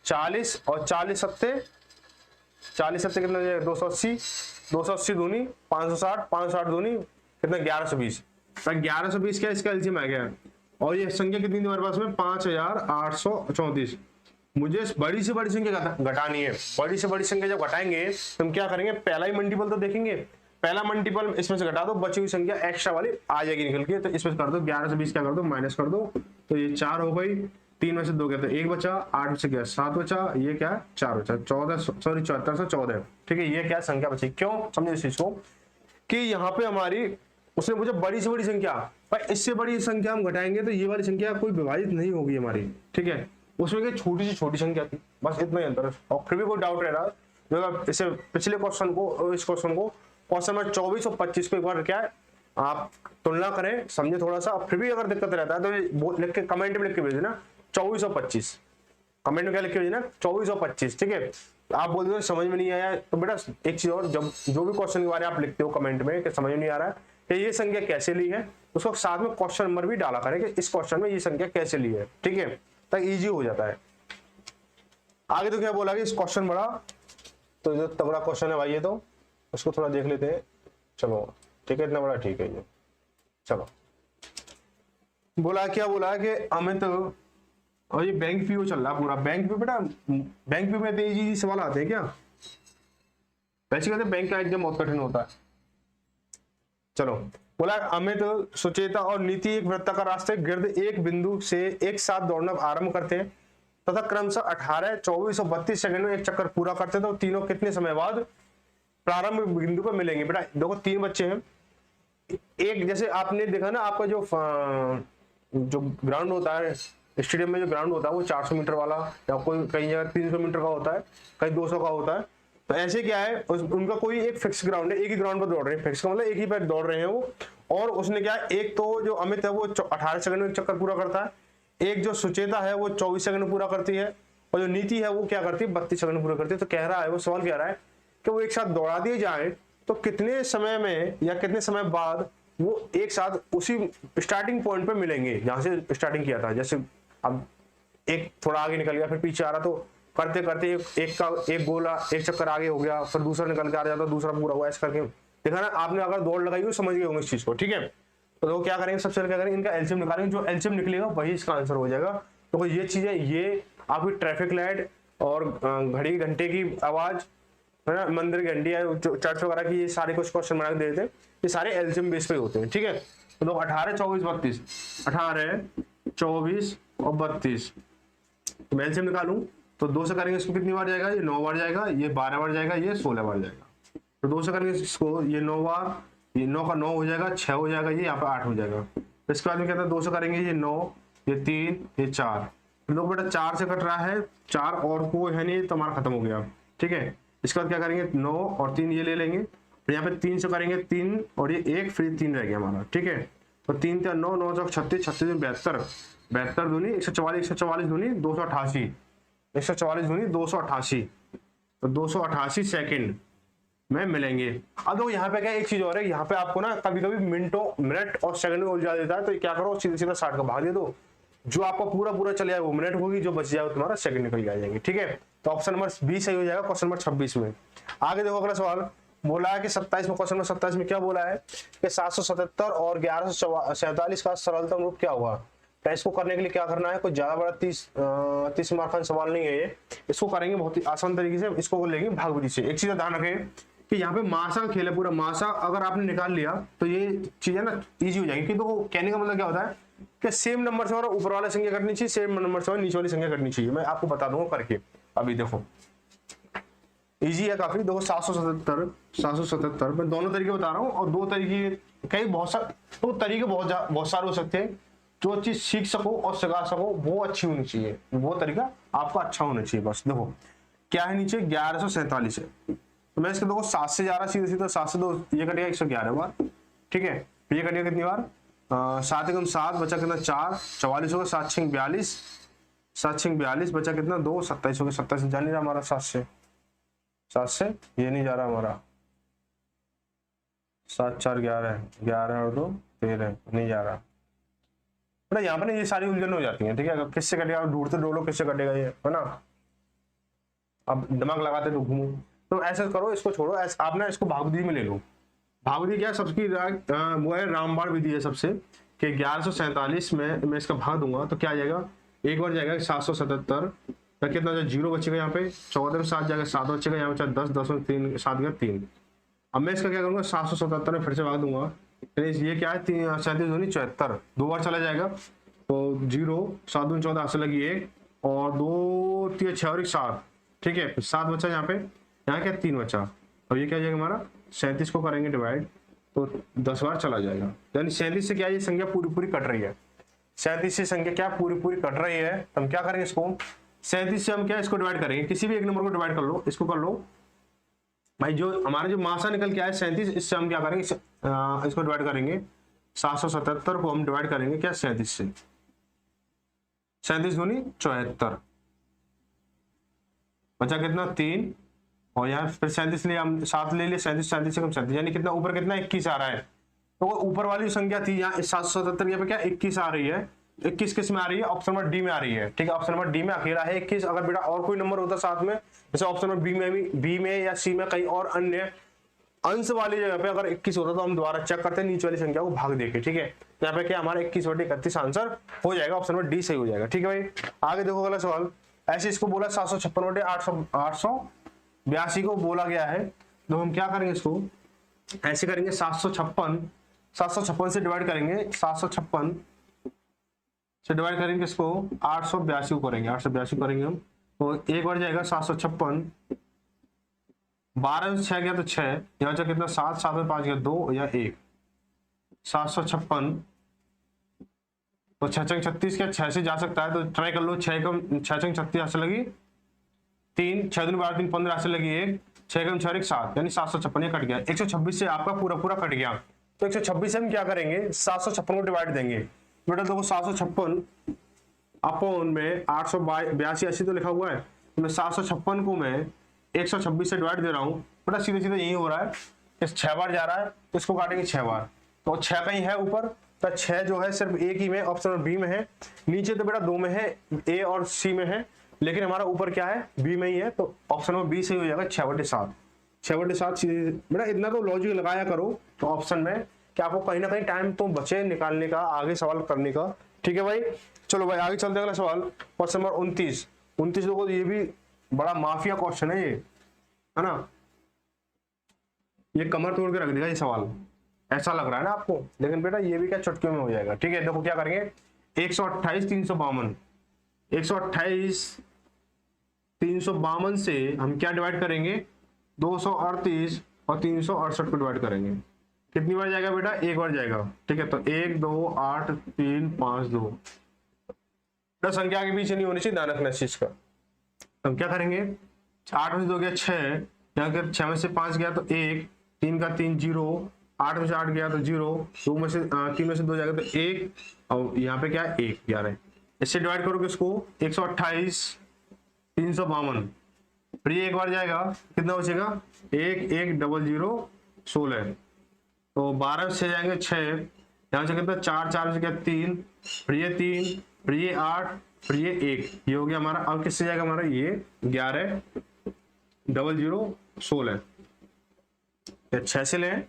40 और 40 सत्ते, 40 सत्ते कितना हो जाएगा, 280, 280 दूनी 560, 560 दूनी कितना, 1120। 1120 क्या इसका एलसीएम आ गया। और ये संख्या कितनी थी हमारे पास में, 5834। मुझे बड़ी से बड़ी संख्या घटानी है। बड़ी से बड़ी संख्या जब घटाएंगे तो हम क्या करेंगे, पहला ही मल्टीपल तो देखेंगे, पहला मल्टीपल इसमें से घटा दो, बची हुई संख्या एक्स्ट्रा वाली आ जाएगी निकल के, तो इसमें कर दो 11 से 20 क्या कर दो, माइनस कर दो, तो ये 4 हो गई, 3 में से 2 गया तो 1 बचा, 8 में से गया 7 बचा, ये क्या 4 बचा, 7414। ठीक है, ये क्या संख्या बची, क्यों समझे इस चीज को कि यहाँ पे हमारी उसने मुझे बड़ी से बड़ी संख्या, भाई इससे बड़ी संख्या हम घटाएंगे तो ये वाली संख्या कोई विभाजित नहीं होगी हमारी। ठीक है, उसमें क्या छोटी से छोटी संख्या थी, बस इतना ही अंतर है। और फिर भी कोई डाउट रह रहा जो इसे पिछले क्वेश्चन को इस क्वेश्चन को, क्वेश्चन नंबर 24 और 25 को एक बार क्या है आप तुलना करें, समझे थोड़ा सा। फिर भी अगर दिक्कत रहता है तो लिख के कमेंट में लिख के भेज देना 24 और 25, कमेंट में क्या लिख के भेजना 24 और 25। ठीक है, आप बोल दो समझ में नहीं आया तो बेटा एक चीज और, जब जो भी क्वेश्चन के बारे में आप लिखते हो कमेंट में कि समझ में नहीं आ रहा है कि ये संख्या कैसे ली है, उसको साथ में क्वेश्चन नंबर भी डाला करें कि इस क्वेश्चन में ये संख्या कैसे ली है। ठीक है, तक इजी हो जाता है। आगे तो क्या बोला कि इस क्वेश्चन बड़ा, तो जो तगड़ा क्वेश्चन है भाई ये, तो उसको थोड़ा देख लेते हैं। चलो ठीक है, इतना बड़ा ठीक है ये। चलो बोला क्या, बोला कि अमित, और ये बैंक पीओ चल रहा पूरा, बैंक पीओ बेटा, बैंक पीओ में तेजी सवाल आते हैं क्या, वैसे कहते हैं बैंक का एग्जाम बहुत कठिन होता है। चलो बोला अमित, सुचेता और नीति एक वृत्ताकार रास्ते गिर्द एक बिंदु से एक साथ दौड़ना आरंभ करते हैं तथा क्रमशः 18, 24 और 32 सेकंड में एक चक्कर पूरा करते हैं, तो तीनों कितने समय बाद प्रारंभ बिंदु पर मिलेंगे। बेटा देखो 3 बच्चे हैं, एक जैसे आपने देखा ना, आपका जो ग्राउंड होता है स्टेडियम में, जो ग्राउंड होता है वो 400 मीटर वाला, या कोई कई जगह 300 मीटर का होता है, कहीं 200 का होता है। तो ऐसे क्या है, उनका कोई एक फिक्स ग्राउंड है, एक ही ग्राउंड पर दौड़ रहे हैं, फिक्स का मतलब एक ही पर दौड़ रहे हैं वो। और उसने क्या है, एक तो जो अमित है वो 18 सेकंड में एक चक्कर पूरा करता है, एक जो सुचेता है वो 24 सेकंड पूरा करती है, और जो नीति है वो क्या करती है 32 सेकंड पूरा करती है। तो कह रहा है वो सवाल कह रहा है कि वो एक साथ दौड़ा दिए जाए तो कितने समय में या कितने समय बाद वो एक साथ उसी स्टार्टिंग पॉइंट पे मिलेंगे जहां से स्टार्टिंग किया था। जैसे अब एक थोड़ा आगे निकल गया, फिर पीछे आ रहा, तो करते करते एक गोला एक चक्कर आगे हो गया, फिर दूसरा निकल के आ जाता, दूसरा पूरा हुआ, ऐसे करके देखा ना आपने। अगर दौड़ लगाई हो समझ गए होंगे इस चीज को। ठीक है, तो वो क्या करेंगे, सबसे पहले क्या करेंगे, इनका एलसीएम निकालेंगे, जो एलसीएम निकलेगा वही इसका आंसर हो जाएगा। तो ये चीजें, ये आपकी ट्रैफिक लाइट और घड़ी घंटे की आवाज है ना, मंदिर की घंटी है, चर्च वगैरह की, ये सारे कुछ क्वेश्चन बना के दे देते हैं, ये सारे एलसीएम बेस पे होते हैं। ठीक है, तो 18, 24, 32, 18, 24 और 32 तो मैं एलसीएम निकालूं तो 2 से करेंगे इसको कितनी बार जाएगा, ये 9 बार जाएगा, ये 12 बार जाएगा, ये 16 बार जाएगा। तो 2 से करेंगे इसको, ये 9 बार, ये 9 का 9 हो जाएगा, 6 हो जाएगा, ये यहाँ पे 8 हो जाएगा। इसके बाद में कहता है 2 से करेंगे, ये 9, ये 3, ये 4। लोग बेटा 4 से कट रहा है, 4 और कोई है नहीं तो हमारा खत्म हो गया। ठीक है, इसके बाद क्या करेंगे, 9 और 3 ये ले लेंगे, फिर यहाँ पे 3 से करेंगे 3 और ये 1, फिर 3 रह गया हमारा। ठीक है, तो 3 3 9, 9 चौक 36, 36 72, 72 दूनी 144, 144 दूनी 288, 144 दूनी 288, तो 288 सेकंड में मिलेंगे। अब देखो यहाँ पे क्या एक चीज और है, यहाँ पे आपको ना कभी कभी मिनट और सेकंड में उलझा देता है, तो क्या करो सीधा सीधा 60 का भाग दे दो, जो आपका पूरा पूरा चले जाए वो मिनट होगी, जो बच जाए वो तुम्हारा सेकंड निकल जाएंगे। ठीक है, तो ऑप्शन नंबर 20 सही हो जाएगा क्वेश्चन नंबर 26 में। आगे देखो अगला सवाल बोला है कि 27 में, क्वेश्चन नंबर 27 में क्या बोला है कि 777 और 1147 का सरलतम रूप क्या हुआ। तो इसको करने के लिए क्या करना है, कोई ज्यादा बड़ा 30 मार्क का सवाल नहीं है ये, इसको करेंगे बहुत ही आसान तरीके से, इसको लेंगे भाग विधि से। एक चीज ध्यान रखें कि यहाँ पे मासा का खेल है पूरा, मासा अगर आपने निकाल लिया तो ये चीजें ना इजी हो जाएगी। क्योंकि तो कहने का मतलब क्या होता है कि सेम नंबर से और ऊपर वाला संख्या करनी चाहिए, सेम नंबर से और नीचे वाली संख्या करनी चाहिए। मैं आपको बता दूंगा करके, अभी देखो इजी है काफी। देखो 777 मैं दोनों तरीके बता रहा हूँ, और दो तरीके कई बहुत सारे, तो तरीके बहुत सारे हो सकते हैं। जो चीज सीख सको और सिखा सको वो अच्छी होनी चाहिए, वो तरीका आपका अच्छा होना चाहिए। बस देखो क्या है, नीचे 1147 है, तो मैं इसके देखो 7 से जा रहा सीधे सीधे, 7 से 2 ये कटेगा 111 बार। ठीक है, ये कटेगा कितनी बार, 7 एकम 7 बचा कितना 4, 44 होगा, 7 6 42, 7 6 42 बचा कितना 2, 27 हो गया। 27 जा नहीं रहा हमारा, 7 से ये नहीं जा रहा हमारा, 7 4 11, 11 और 2 13 नहीं जा रहा। यहाँ पर ये सारी उलझन हो जाती है। ठीक है, किससे कटेगा ढूंढते ढूंढो किससे कटेगा ये, है ना। अब दिमाग लगाते तो घूमो, तो ऐसा करो, इसको छोड़ो, आप ना इसको भाग विधि में ले लो। भाग विधि क्या है सबकी, वो है रामबाण विधि है सबसे, कि 1147 में मैं इसका भाग दूंगा तो क्या आ जाएगा, एक बार जाएगा 777, कितना जीरो बचेगा यहाँ पे, 14 में 7 जाएगा 7 बचेगा, यहाँ पे 10 10 में 3 7 गया 3। अब मैं इसका क्या करूंगा 777 में फिर से भाग दूंगा, ये क्या है 37 दूनी 74, 2 बार चला जाएगा, तो 0 7 दूनी 14 से लगी 1 और 2 3 6 और 1 7। ठीक है, 7 बचा यहाँ पे, यहाँ क्या 3 बचा, और ये क्या जाएगा हमारा 37 को करेंगे डिवाइड तो 10 बार चला जाएगा। यानी 37 से क्या ये संख्या पूरी पूरी कट रही है, 37 से संख्या क्या पूरी पूरी कट रही है। तो हम क्या करेंगे इसको 37 से हम क्या इसको डिवाइड करेंगे, किसी भी एक नंबर को डिवाइड कर लो, इसको कर लो भाई, जो हमारा जो मासा निकल के आया 37, इससे हम क्या करेंगे इसको डिवाइड करेंगे, 777 को हम डिवाइड करेंगे क्या 37 से, 37 दूनी 74 बचा कितना 3, और यहाँ फिर 37 लिए हम 7 ले लिए, 37 37 से कम 37, यानी कितना ऊपर कितना 21 आ रहा है। तो ऊपर वाली संख्या थी यहाँ 777 यहाँ पे क्या 21 आ रही है, 21 किस में आ रही है, ऑप्शन नंबर डी में आ रही है। ठीक है, ऑप्शन नंबर डी में अकेला है 21। अगर बेटा और कोई नंबर होता साथ में, जैसे ऑप्शन नंबर बी में या सी में कहीं और अन्य अंश वाली जगह पे अगर 21 होता तो हम दोबारा चेक करते हैं नीचे वाली संख्या को भाग देके। ठीक है, यहाँ पे क्या हमारा 21/31 आंसर हो जाएगा, ऑप्शन नंबर डी सही हो जाएगा। ठीक है भाई, आगे देखो अगला सवाल, ऐसे इसको बोला 756/882 को बोला गया है, तो हम क्या करेंगे इसको ऐसे करेंगे, 756 से डिवाइड करेंगे, 756 से डिवाइड करेंगे इसको 882 करेंगे, 882 करेंगे हम, तो एक बार जाएगा 756, 12 से 6 गया तो 6, यहाँ से कितना 7 7 में 5 गया 2 या 1, 756 तो 6 6 36 क्या 6 से जा सकता है, तो ट्राई कर लो, 6 कम 6 6 36 से लगी 3, 6 दूनी 12 3 15 से लगी 1, 6 कम 6 7, यानी 756 कट गया। 126 से आपका पूरा पूरा कट गया, तो 126 से हम क्या करेंगे 756 को डिवाइड देंगे। बेटा देखो 756 अपॉन में 882 तो लिखा हुआ है, तो मैं 756 को मैं 126 से डिवाइड दे रहा हूँ। बेटा सीधे सीधे यही हो रहा है, इस 6 बार जा रहा है तो इसको काटेंगे 6 बार, तो 6 कहीं है ऊपर, तो 6 जो है सिर्फ एक ही में ऑप्शन नंबर बी में है, नीचे तो बेटा 2 में है, ए और सी में है, लेकिन हमारा ऊपर क्या है बी में ही है, तो ऑप्शन नंबर बी सही हो जाएगा 6/7। 6/7 सीधे बेटा इतना तो लॉजिक लगाया करो, तो ऑप्शन में क्या आपको कहीं ना कहीं टाइम तो बचे निकालने का, आगे सवाल करने का। ठीक है भाई, चलो भाई आगे चलते हैं अगला सवाल, क्वेश्चन नंबर 29 लोगों, ये भी बड़ा माफिया क्वेश्चन है ये, है ना, ये कमर तोड़ के रख देगा ये सवाल, ऐसा लग रहा है ना आपको, लेकिन बेटा ये भी क्या चुटकी में हो जाएगा। ठीक है, देखो क्या करेंगे 128 352, 128 352 से हम क्या डिवाइड करेंगे 238 और 368 को डिवाइड करेंगे, कितनी बार जाएगा बेटा एक बार जाएगा। ठीक है, तो 1 2 8 3 5 2, संख्या के पीछे नहीं होनी चाहिए, ध्यान रखना इस चीज का। तो हम क्या करेंगे 8 में से 2 गया 6, यहाँ 6 में से 5 गया तो 1, 3 का 3 0, 8 में से 8 गया तो 0, 2 में से 3 में से 2 जाएगा तो 1, और यहाँ पे क्या है 1 11, इससे डिवाइड करोगे इसको 128 352, फिर ये एक बार जाएगा, कितना बचेगा, 1 1 0 0 16, तो 12 से जाएंगे 6, यहाँ से कितना 4 4 से क्या 3, फिर ये 3, फिर ये 8, फिर ये 1, ये हो गया हमारा। अब किससे जाएगा हमारा, ये 11 0 0 16, 6 से लें,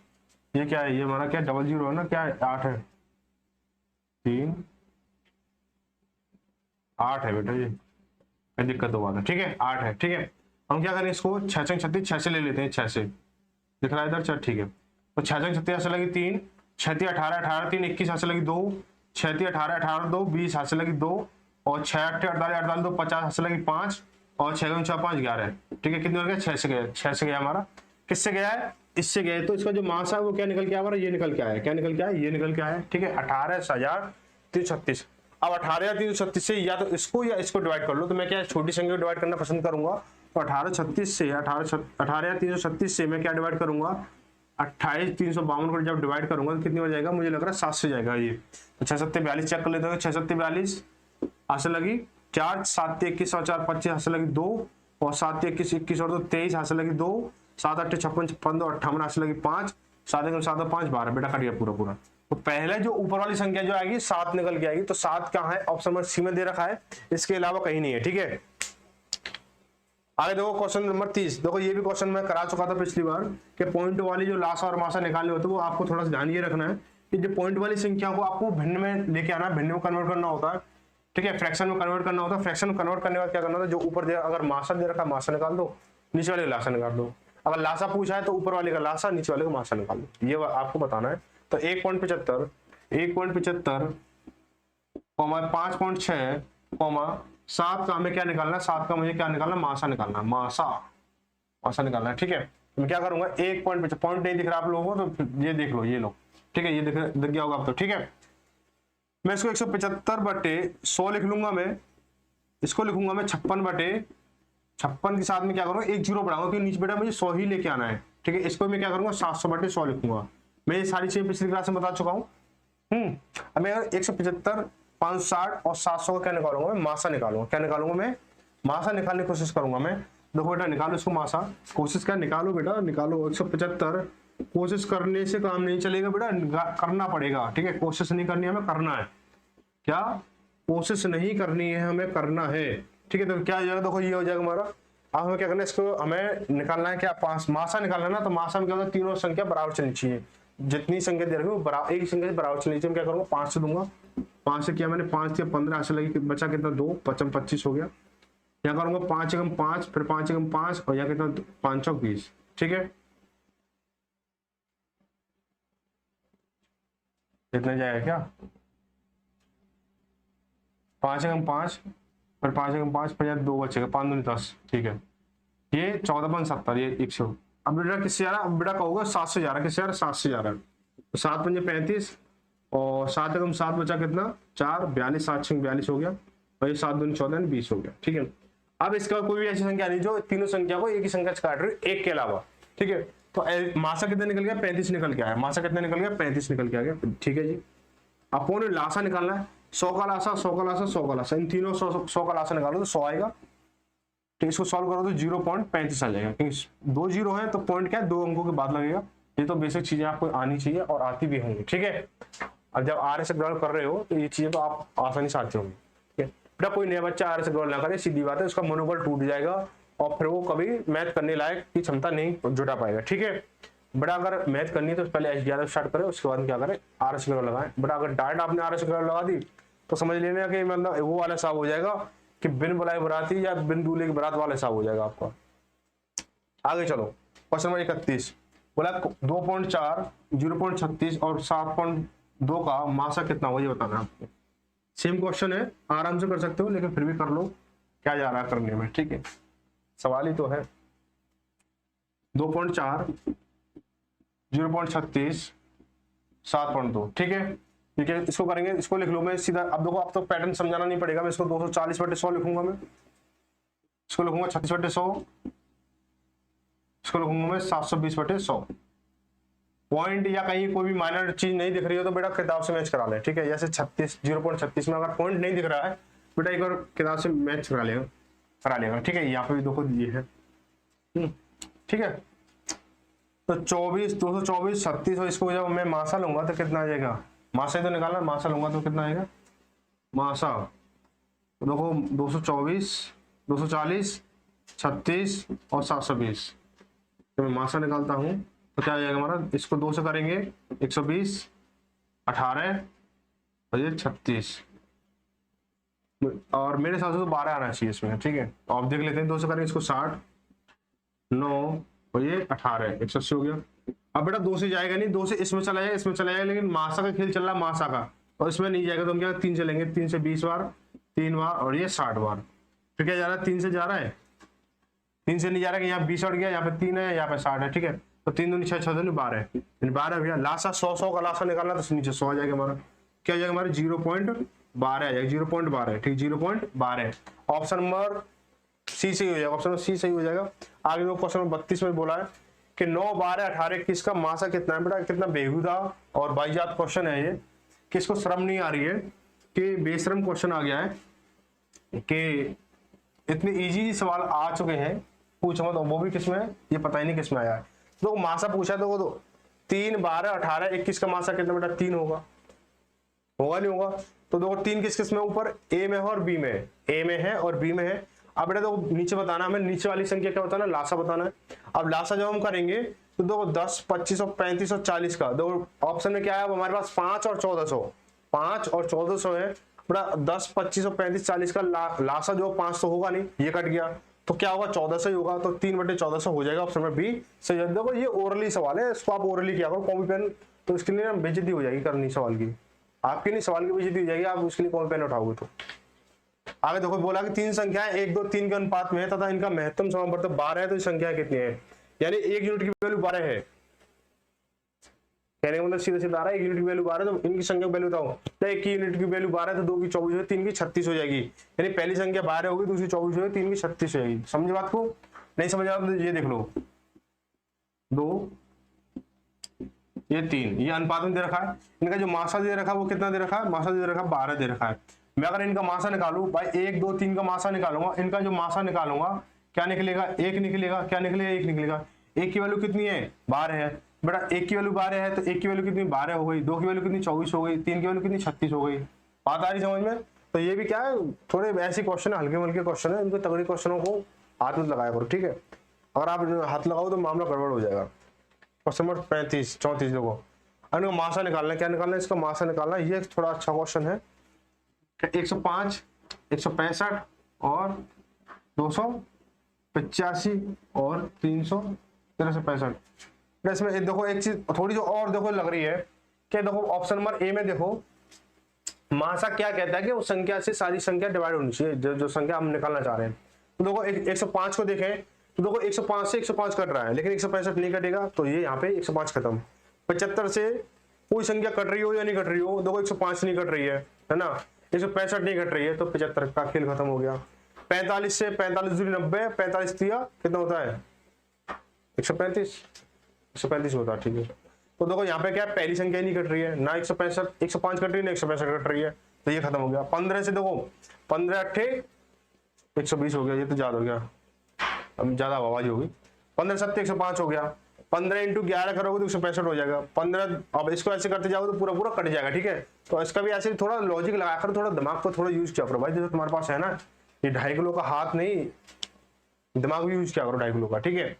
ये क्या है, ये हमारा क्या 0 0 है ना, क्या है 8 है, 3 8 है बेटा, ये दिक्कत तो बात है, ठीक है 8 है, ठीक है। हम क्या करें इसको 6 6 36 6 से ले लेते हैं, 6 से दिख रहा है इधर, चल ठीक है। तो 6 6 36 से लगी 3, 6 3 18 18 3 21 हाथ से लगी 2, 6 3 18 18 2 20 हाथ से लगी 2, और 6 8 48 48 2 50 हाथ से लगी 5, और 6 6 5 11, ठीक है। कितने हो गया, 6 से गया, 6 से गया हमारा, किससे गया है, इससे गया है। तो इसका जो मास है वो क्या निकल के आया हमारा, ये निकल के आया, क्या निकल के आया, ये निकल के आया, ठीक है 18,336। अब 18,336 से या तो इसको या इसको डिवाइड कर लो, तो मैं क्या छोटी संख्या को डिवाइड करना पसंद करूंगा, तो 18,336 से मैं क्या डिवाइड करूंगा, 28,352 को जब डिवाइड करूंगा तो कितनी हो जाएगा, मुझे लग रहा है 7 से जाएगा ये। तो 6 7 42 चेक कर लेते हैं, 6 7 42 हाथ से लगी 4, 7 21 और 4 25 हाथ से लगी 2, और 7 21 21 और 2 23 हाथ से लगी 2, 7 8 56 56 2 58 हाथ से लगी 5, 7 1 7 5 12, बेटा करिए पूरा पूरा। तो पहले जो ऊपर वाली संख्या जो आएगी 7 निकल के आएगी, तो 7 कहाँ है, ऑप्शन नंबर सी में दे रखा है, इसके अलावा कहीं नहीं है, ठीक है। आगे देखो क्वेश्चन नंबर 30, देखो ये भी क्वेश्चन मैं करा चुका था पिछली बार, कि पॉइंट वाली जो लासा और मासा निकालने होते हैं वो आपको थोड़ा सा ध्यान ये रखना है कि जो पॉइंट वाली संख्या को आपको भिन्न में लेके आना है, भिन्न में कन्वर्ट करना होता है, ठीक है, फ्रैक्शन में कन्वर्ट करना होता है। फ्रैक्शन में कन्वर्ट करने के बाद क्या करना होता है, जो ऊपर दे अगर मासा दे रखा मासा निकाल दो, नीचे वाले का लासा निकाल दो, अगर लासा पूछा है तो ऊपर वाले का लासा, नीचे वाले का मासा निकाल दो, ये आपको बताना है। तो 1.75 1.75 5.6 7 का हमें क्या निकालना है, 7 का मुझे क्या निकालना, मासा निकालना, मासा निकालना है, ठीक है। मैं क्या करूंगा, 1.75 पॉइंट नहीं दिख रहा आप लोगों को, तो ये देख लो, ये लो, ठीक है, ये दिख गया होगा आप तो, ठीक है। मैं इसको 175/100 लिख लूंगा, मैं इसको लिखूंगा मैं 56/56 के साथ में क्या करूंगा, 1 0 बढ़ाऊंगा, क्योंकि नीचे बेटा मुझे 100 ही लेके आना है, ठीक है। इसको मैं क्या करूंगा, 700/100 लिखूंगा। मैं ये सारी चीजें पिछली क्लास में बता चुका हूँ। अब मैं 175 560 और 700 का क्या निकालूंगा, मैं मासा निकालूंगा, क्या निकालूंगा, मैं मासा निकालने की कोशिश करूंगा। मैं देखो बेटा निकालो इसको मासा, कोशिश क्या, निकालो बेटा निकालो। 175 कोशिश करने से काम नहीं चलेगा बेटा, करना पड़ेगा, ठीक है। कोशिश नहीं करनी है, हमें करना है, क्या कोशिश नहीं करनी है, हमें करना है, ठीक है। तो क्या हो जाएगा, देखो ये हो जाएगा हमारा। अब हमें क्या करना है, इसको हमें निकालना है क्या, 5 मासा निकालना है ना। तो मासा में क्या होता है, तीनों संख्या बराबर चलनी चाहिए, जितनी संख्या दे रखी है वो एक ही संख्या से बराबर चलनी चाहिए। मैं क्या करूंगा, 5 से दूंगा, 5 से किया मैंने, 5 से 15 ऐसे लगी, बचा कितना 2 5 25 हो गया। यहाँ करूंगा 5 1 5, फिर 5 1 5, और यहाँ कितना 5 20, ठीक है। इतना जाएगा क्या, 5 1 5, फिर 5 1 5, फिर 2 बचेगा, 5 2 10, ठीक है। ये 14.70, ये 100। अब बेटा किससे जा रहा है, अब बेटा कहोगे 7 से जा रहा है, किससे जा रहा है, 7 से जा रहा है। तो 7 पंजे 35, और 7 1 7 बचा कितना 4 42, 7 6 42 हो गया, और ये 7 2 14 20 हो गया, ठीक है। अब इसका कोई भी ऐसी संख्या नहीं जो तीनों संख्या को एक ही संख्या से काट रही है, एक के अलावा, ठीक है। तो मासा कितना निकल गया, 35 निकल के आया, मासा कितना निकल गया, 35 निकल के आ गया, ठीक है जी। अपन लासा निकालना है, 100 का लासा 100 का लासा 100 का लासा, इन तीनों 100 का लासा निकालो तो 100 आएगा, तो इसको सॉल्व करो तो 0.35 आ जाएगा, क्योंकि 2 0 है तो पॉइंट क्या है, 2 अंकों के बाद लगेगा। ये तो बेसिक चीजें आपको आनी चाहिए और आती भी होंगी, ठीक है। अब जब आर एस ग्रहण कर रहे हो तो ये चीजें तो आप आसानी से आती होंगी, ठीक है। बेटा कोई नया बच्चा आर एस ग्रहण ना करे, सीधी बात है, उसका मनोबल टूट जाएगा और फिर वो कभी मैथ करने लायक की क्षमता नहीं जुटा पाएगा, ठीक है। बेटा अगर मैथ करनी है तो पहले S11 स्टार्ट करें, उसके बाद क्या करें, आर एस ग्रहण लगाएं। बेटा अगर डायरेक्ट आपने आर एस ग्रहण लगा दी तो समझ लेना कि मतलब वो वाला हिसाब हो जाएगा कि बिन बुलाए बराती या बिन दूल्हे की बारात वाला हिसाब हो जाएगा आपका। आगे चलो, क्वेश्चन नंबर 31 बोला 2.4 0.36 और 7.2 का मासा कितना होगा, ये बताना है आपको। सेम क्वेश्चन है, आराम से कर सकते हो, लेकिन फिर भी कर लो, क्या जा रहा है करने में, ठीक है। सवाल ही तो है। 2.4 0.36 7.2, ठीक है। ठीक है, इसको करेंगे, इसको लिख लो मैं सीधा। अब देखो, अब तो पैटर्न समझाना नहीं पड़ेगा, मैं इसको 240/100 लिखूंगा, मैं इसको लिखूंगा 36/100, इसको लिखूंगा मैं 720/100। पॉइंट या कहीं कोई भी माइनर चीज नहीं दिख रही हो तो बेटा किताब से मैच करा ले, ठीक है। जैसे 0.36 में अगर पॉइंट नहीं दिख रहा है बेटा एक बार किताब से मैच करा लेगा, ठीक है। यहाँ पे भी देखो ये है, ठीक है। तो 24, 224, 36 और इसको जब मैं मासा लूंगा तो कितना आ जाएगा, मासा ही तो निकालना, मासा लूंगा तो कितना आएगा मासा, तो देखो 224, 240, 36 और 720। तो मैं मासा निकालता हूँ तो क्या आ जाएगा हमारा, इसको 2 से करेंगे 120, 18 और ये 36, और मेरे हिसाब से तो 12 आना चाहिए इसमें, ठीक है। तो आप देख लेते हैं, 2 से करेंगे इसको 60, 9 और ये 18, 180 हो गया। अब बेटा 2 से जाएगा नहीं, 2 से इसमें चला जाएगा, इसमें चला जाएगा, लेकिन मासा का खेल चल रहा है, मासा का, और इसमें नहीं जाएगा तो हम क्या 3 से लेंगे, 3 से 20 बार, 3 बार और ये 60 बार। फिर क्या जा रहा है, 3 से जा रहा है, 3 से नहीं जा रहा है, यहाँ 20 और गया, यहाँ पे 3 है, यहाँ पे 60 है, ठीक है। तो 3 दूनी 6, 6 दूनी 12, 12 भैया लासा 100 का लासा निकालना तो नीचे 100 आ जाएगा हमारा, क्या हो जाएगा हमारे 0.12 आ जाएगा, 0.12, ठीक, 0.12। ऑप्शन नंबर सी सही हो जाएगा, ऑप्शन नंबर सी सही हो जाएगा। आगे दो क्वेश्चन नंबर 32 में बोला है कि 9, 12, 18, 21 का मासा कितना है बेटा, कितना बेहुदा और बाइजात क्वेश्चन है ये, किसको शर्म नहीं आ रही है कि बेशरम क्वेश्चन आ गया है कि इतने इजी सवाल आ चुके हैं, पूछो मत, वो भी किसमें ये पता ही नहीं किसमें आया है। तो मासा पूछा तो वो 3, 12, 18, 21 का मासा कितना बेटा, 3 होगा, होगा नहीं होगा। तो देखो 3 किस किस में, ऊपर ए में है और बी में है, ए में है और बी में है। अब बेटा देखो नीचे बताना, हमें नीचे वाली संख्या क्या बताना, लासा बताना है। अब लासा जब हम करेंगे तो देखो 10, 25 और 35 और 40 का, देखो ऑप्शन में क्या है, अब हमारे पास 5 और 1400, 5 और 1400 है बेटा। 10, 25 और 35, 40 का लासा जो 500 होगा नहीं, ये कट गया तो क्या होगा, 1400 ही होगा, तो 3/1400 हो जाएगा, ऑप्शन नंबर बी सही है। देखो ये ओरली सवाल है, इसको आप ओरली किया करो, कॉपी पेन, तो इसके लिए बेइज्जती हो जाएगी करनी सवाल की, आपकी नहीं सवाल की बेइज्जती हो जाएगी, आप उसके लिए कॉपी पेन उठाओगे तो। आगे देखो बोला कि 3 संख्याएं 1, 2, 3 के अनुपात में है तथा इनका महत्तम समानुपात 12 है, तो संख्याएं कितनी है, यानी 1 यूनिट की वैल्यू 12 है, कहने का मतलब सीधा सीधा आ रहा है 1 यूनिट की वैल्यू 12, तो इनकी संख्या की वैल्यू बताओ, तो 1 की यूनिट की वैल्यू 12 है, तो 2 की 24 है, 3 की 36 हो जाएगी, यानी पहली संख्या 12 होगी, दूसरी 24 होगी, 3 की 36 हो जाएगी। समझे बात को, नहीं समझ आ तो ये देख लो, 2 ये 3, ये अनुपात में दे रखा है, इनका जो मासा दे रखा है वो कितना दे रखा है, मासा दे रखा है 12 दे रखा है। मैं अगर इनका मासा निकालूं भाई, 1, 2, 3 का मासा निकालूंगा, इनका जो मासा निकालूंगा क्या निकलेगा, 1 निकलेगा, क्या निकलेगा, 1 निकलेगा। 1 की वैल्यू कितनी है, 12 है बेटा, 1 की वैल्यू 12 है, तो 1 की वैल्यू कितनी 12 हो गई, 2 की वैल्यू कितनी 24 हो गई, 3 की वैल्यू कितनी 36 हो गई। बात आ रही समझ में। तो ये भी क्या है, थोड़े ऐसे क्वेश्चन है, हल्के मल्के क्वेश्चन है, इनको तगड़े क्वेश्चनों को हाथ में लगाया करो, ठीक है। अगर आप हाथ लगाओ तो मामला गड़बड़ हो जाएगा। क्वेश्चन नंबर 35, 34 देखो, इनका मासा निकालना है, क्या निकालना है, इसका मासा निकालना है। ये थोड़ा अच्छा क्वेश्चन है, 105, 165 और 285 और 365। इसमें देखो एक चीज थोड़ी जो और देखो लग रही है कि देखो ऑप्शन नंबर ए में देखो मासा क्या कहता है कि उस संख्या से सारी संख्या डिवाइड होनी चाहिए, जो संख्या हम निकालना चाह रहे हैं। तो देखो 105 को देखें तो देखो 105 से 105 कट रहा है, लेकिन 165 नहीं कटेगा, तो ये यहाँ पे 105 खत्म। 75 से कोई संख्या कट रही हो या नहीं कट रही हो, देखो 105 नहीं कट रही है ना, 165 नहीं कट रही है, तो 75 का खेल खत्म हो गया। 45 से 45 दूरी 90, 45 दिया कितना होता है 135 होता है, ठीक है। तो देखो यहाँ पे क्या पहली संख्या नहीं कट रही है, ना 105 कट रही है, ना 165 कट रही है, तो ये खत्म हो गया। 15 से देखो 15 अट्ठे 120 हो गया, ये तो ज्यादा हो गया, अब ज्यादा आवाज होगी। 15 7 105 हो गया, 15 इंटू 11 करोगे तो 165 हो जाएगा। 15 अब इसको ऐसे करते जाओगे तो पूरा पूरा कट जाएगा, ठीक है। तो इसका भी ऐसे थोड़ा लॉजिक लगाकर थोड़ा दिमाग को थोड़ा यूज किया करो भाई, जैसे तुम्हारे पास है ना ये 2.5 किलो का हाथ नहीं, दिमाग भी यूज किया करो 2.5 किलो का, ठीक है।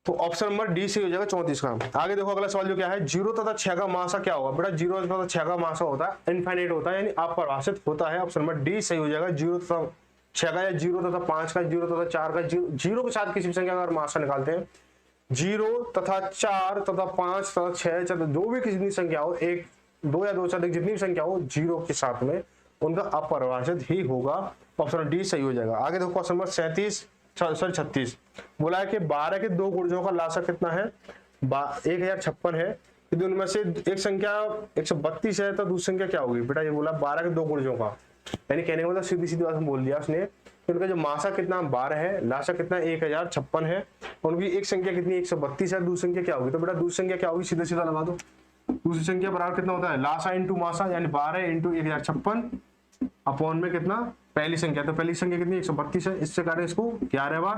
तो ऑप्शन नंबर डी से हो जाएगा 34 का। आगे देखो अगला सवाल जो क्या है, 0 तथा 6 का मासा क्या होगा बेटा, 0 तथा 6 का मासा होता है इनफाइनाइट होता है, यानी अपरिभाषित होता है। ऑप्शन नंबर डी सही हो जाएगा, 0 तथा 6 का या 0 तथा 5 का, 0 तथा 4 का, 0 के साथ किसी भी संख्या का मासा निकालते हैं, 0 तथा 4 तथा 5 तथा 6 जो भी किसी संख्या हो, 1, 2 या 2 से अधिक जितनी भी संख्या हो 0 के साथ में उनका अपरिभाषित ही होगा। ऑप्शन डी सही हो जाएगा। आगे देखो क्वेश्चन नंबर 36 बोला है कि 12 के 2 गुणजों का लासा कितना है, 1056 है, यदि उनमें से एक संख्या 132 है तो दूसरी संख्या क्या होगी बेटा, ये बोला 12 के 2 गुणजों का, यानी कहने का मतलब सीधी सीधी बात बोल दिया उसने, उनका जो मासा कितना 12 है, लासा कितना 1056 है, उनकी एक संख्या कितनी 132 है, दूसरी संख्या क्या होगी, तो बेटा दूसरी संख्या क्या होगी, सीधा सीधा लगा दो, दूसरी संख्या बराबर कितना होता है लासा इंटू मासा, यानी 12 इंटू 1056 अपॉन में कितना पहली संख्या, तो पहली संख्या कितनी 132 है, इससे करें इसको 11 बार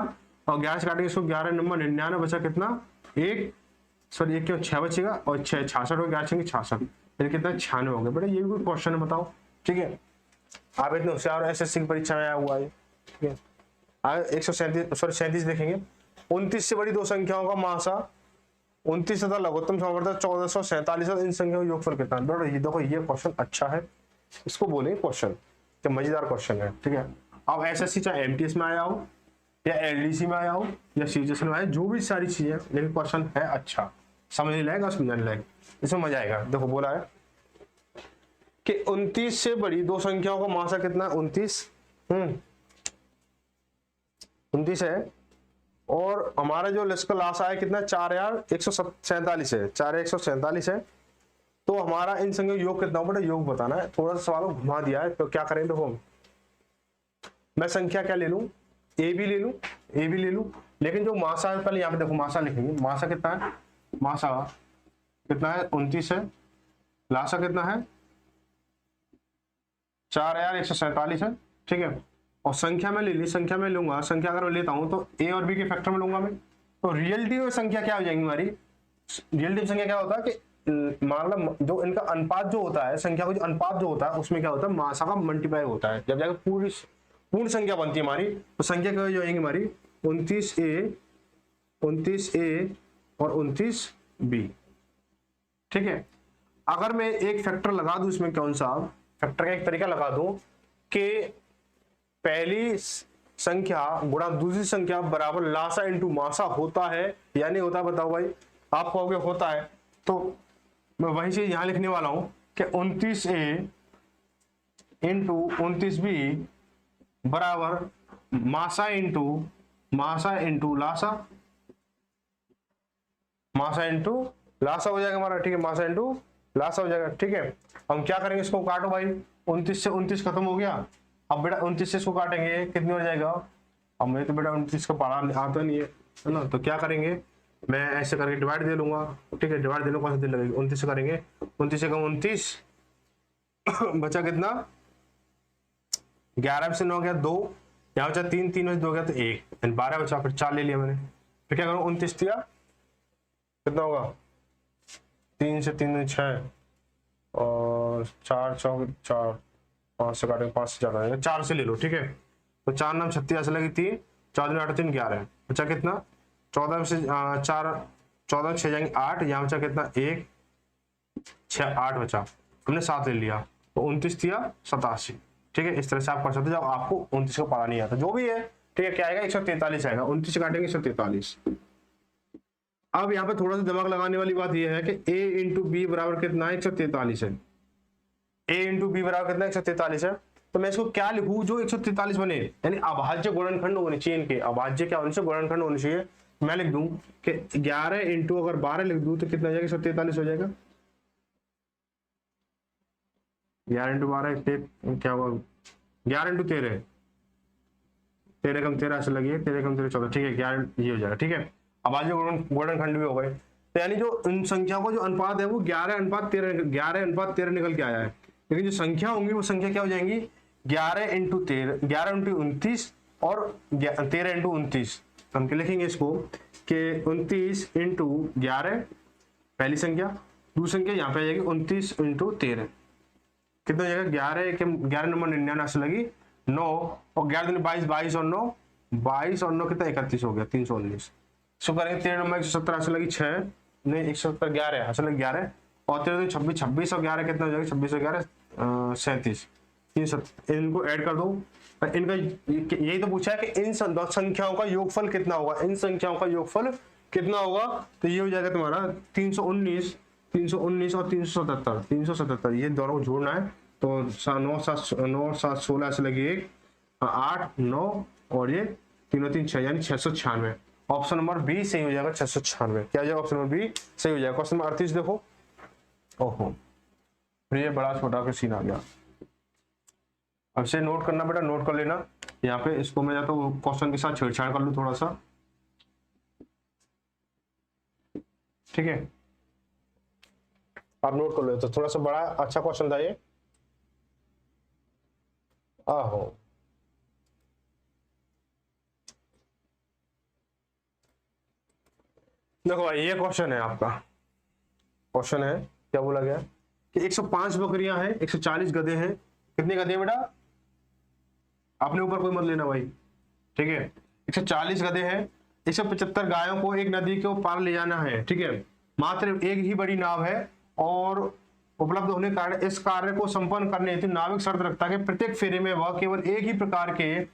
और 11 से काटेंगे इसको, 11 नंबर 99 बचा कितना, एक, सॉरी एक क्यों 6 बचेगा, और 6 66 हो, 11 छेंगे 66, फिर कितना 96 हो गए। बेटा ये भी कोई क्वेश्चन है, बताओ। ठीक है, आप इतने होशियार एसएससी की परीक्षा में आया हुआ है। ठीक है, आगे 137 देखेंगे। 29 से बड़ी दो संख्याओं का मासा 29 तथा लघुत्तम समावर्तक 1447, इन संख्याओं का योगफल कितना। बेटा ये देखो, ये क्वेश्चन अच्छा है, इसको बोले क्वेश्चन, तो मजेदार क्वेश्चन है। ठीक है, अब एसएससी चाहे एमटीएस में आया हो या एलडीसी में आया हो या सीजीएस में आया, जो भी सारी चीजें, लेकिन क्वेश्चन है अच्छा, समझने लायक, समझाने लायक, इसमें मजा आएगा। देखो बोला है कि 29 से बड़ी दो संख्याओं का मासा कितना, 29 है, और हमारा जो लिस्ट का लासा है कितना, 4147 है, 4147 है। तो हमारा इन संख्याओं योग कितना हो, बेटा योग बताना है। थोड़ा सा सवाल घुमा दिया है, तो क्या करें, देखो मैं संख्या क्या ले लूं, ए भी ले लूं, ए भी ले लूं, लेकिन जो मासा है, पहले यहाँ पे देखो मासा लिखेंगे। मासा कितना है, मासा कितना है, 29 है, लासा कितना है, 4147 है। ठीक है, और संख्या में ले ली, संख्या में लूंगा, संख्या अगर मैं लेता हूं तो ए और बी के फैक्टर में लूंगा मैं, तो रियलिटी में संख्या क्या हो जाएगी हमारी, रियलिटी में संख्या क्या होता है कि मान लो जो इनका अनुपात जो होता है, संख्या का जो अनुपात जो होता है, उसमें क्या होता है, मासा का मल्टीप्लाई होता है। जब जाकर पूर्ण संख्या बनती है हमारी, तो संख्या क्या हो जाएगी हमारी, 29A और 29B। ठीक है, अगर मैं एक फैक्टर लगा दूं इसमें, कौन सा फैक्टर का एक तरीका लगा दूं कि पहली संख्या गुणा दूसरी संख्या बराबर लासा इंटू मासा होता है या नहीं होता, बताओ भाई। आप कहोगे होता है, तो मैं वही चीज यहां लिखने वाला हूं कि 29A इंटू 29B बराबर मासा इंटू लासा, मासा इंटू लासा हो जाएगा हमारा। ठीक है, मासा इंटू लासा हो जाएगा। ठीक है, हम क्या करेंगे, इसको काटो भाई, 29 से 29 खत्म हो गया। अब बेटा 29 से इसको काटेंगे, कितने हो जाएगा, अब मुझे तो बेटा 29 का पढ़ा आता नहीं है ना, तो क्या करेंगे, मैं ऐसे करके डिवाइड दे लूंगा। ठीक है, डिवाइड देने को कौन सा दिन लगेगी, 29 से करेंगे, 29 से कम 29 बचा कितना, 11 से 9 गया 2, यहाँ बचा 3, 3 में 2 गया तो 1, 12 बचा, फिर 4 ले लिया मैंने। फिर क्या करूँ, 29 दिया, कितना होगा, 3 से 3 6 और 4 चौक 4, 5 से काटेंगे, 5 से 4 4 से ले लो। ठीक है, तो 4 नाम 36 ऐसे लगी 3, 4 दिन 8 3 11, बचा कितना, 14 में से 4, 14 में 6 जाएंगे 8, यहाँ बचा कितना 1 6 8 बचा, हमने 7 ले लिया, तो 29 दिया 87। ठीक है, इस तरह से आप कर सकते हो जब आपको 29 का पता नहीं आता, जो भी है। ठीक है, क्या आएगा, 143 आएगा, 29 से काटेंगे 143। अब यहाँ पे थोड़ा सा दिमाग लगाने वाली बात यह है कि a इंटू बी बराबर कितना है, 143 है। a इंटू बी बराबर कितना है, 143 है। तो मैं इसको क्या लिखूं जो 143 बने, यानी अभाज्य गुणनखंड होने चाहिए इनके, अभाज्य क्या होने चाहिए, गुणनखंड होने चाहिए। मैं लिख दूं कि 11 इंटू अगर 12 लिख दूं तो कितना हो जाएगा, 143 हो जाएगा। 11 इंटू 12 क्या होगा, 11 इंटू 13, 13 कम 13 ऐसे लगी है, 13 कम 13 14। ठीक है, 11 ये हो जाएगा। ठीक है, अभाज्य गुणनखंड भी हो गए, तो यानी जो इन संख्या को जो अनुपात है वो 11:13 निकल के आया है। लेकिन जो संख्या होंगी वो संख्या क्या हो जाएंगी, 11 इंटू 13, 11 इंटू 29 और 13 इंटू 29। तो हम क्या लिखेंगे इसको कि 29 इंटू 11 पहली संख्या, दूसरी संख्या यहाँ पे आ जाएगी 29 इंटू 13, कितना हो जाएगा, 11 नंबर 99 ऐसे लगी 9, और 11 दिन 22, 22 और 9 कितना 31 हो गया, 319। इसको करेंगे 13 नंबर 170 ऐसे लगी 6, नहीं 170 11 ऐसे लगी 11, और 13 दिन 26, 26 और 11 कितना हो जाएगा, 26 और 11 37, इनको ऐड कर दो। इनका यही तो पूछा है कि इन संख्याओं का योगफल कितना होगा, इन संख्याओं का योगफल कितना होगा, तो ये हो जाएगा तुम्हारा 319 और 377, ये दोनों को जोड़ना है। तो 9 7 16 ऐसे लगी 1 8 9 और ये 3 3 6 यानी 696। ऑप्शन नंबर बी सही हो जाएगा, 696। क्या हो जाएगा, ऑप्शन नंबर बी सही हो जाएगा। क्वेश्चन नंबर 38 देखो, ओहो ये बड़ा छोटा का सीन आ गया। अब से नोट करना बेटा, नोट कर लेना। यहाँ पे इसको मैं जाता हूँ क्वेश्चन के साथ छेड़छाड़ कर लूँ थोड़ा सा, ठीक है। आप नोट कर लो, तो थोड़ा सा बड़ा अच्छा क्वेश्चन था ये। आहो देखो भाई ये क्वेश्चन है आपका, क्वेश्चन है क्या बोला गया कि 105 बकरियां हैं, 140 गधे हैं। कितने गधे हैं बेटा, अपने ऊपर कोई मत लेना भाई, ठीक है। 140 गधे हैं, 175 गायों को एक नदी के पार ले जाना है, ठीक है। मात्र एक ही बड़ी नाव है और उपलब्ध होने के कारण इस कार्य को संपन्न करने हेतु नाविक शर्त रखता है कि प्रत्येक फेरे में वह केवल एक ही प्रकार के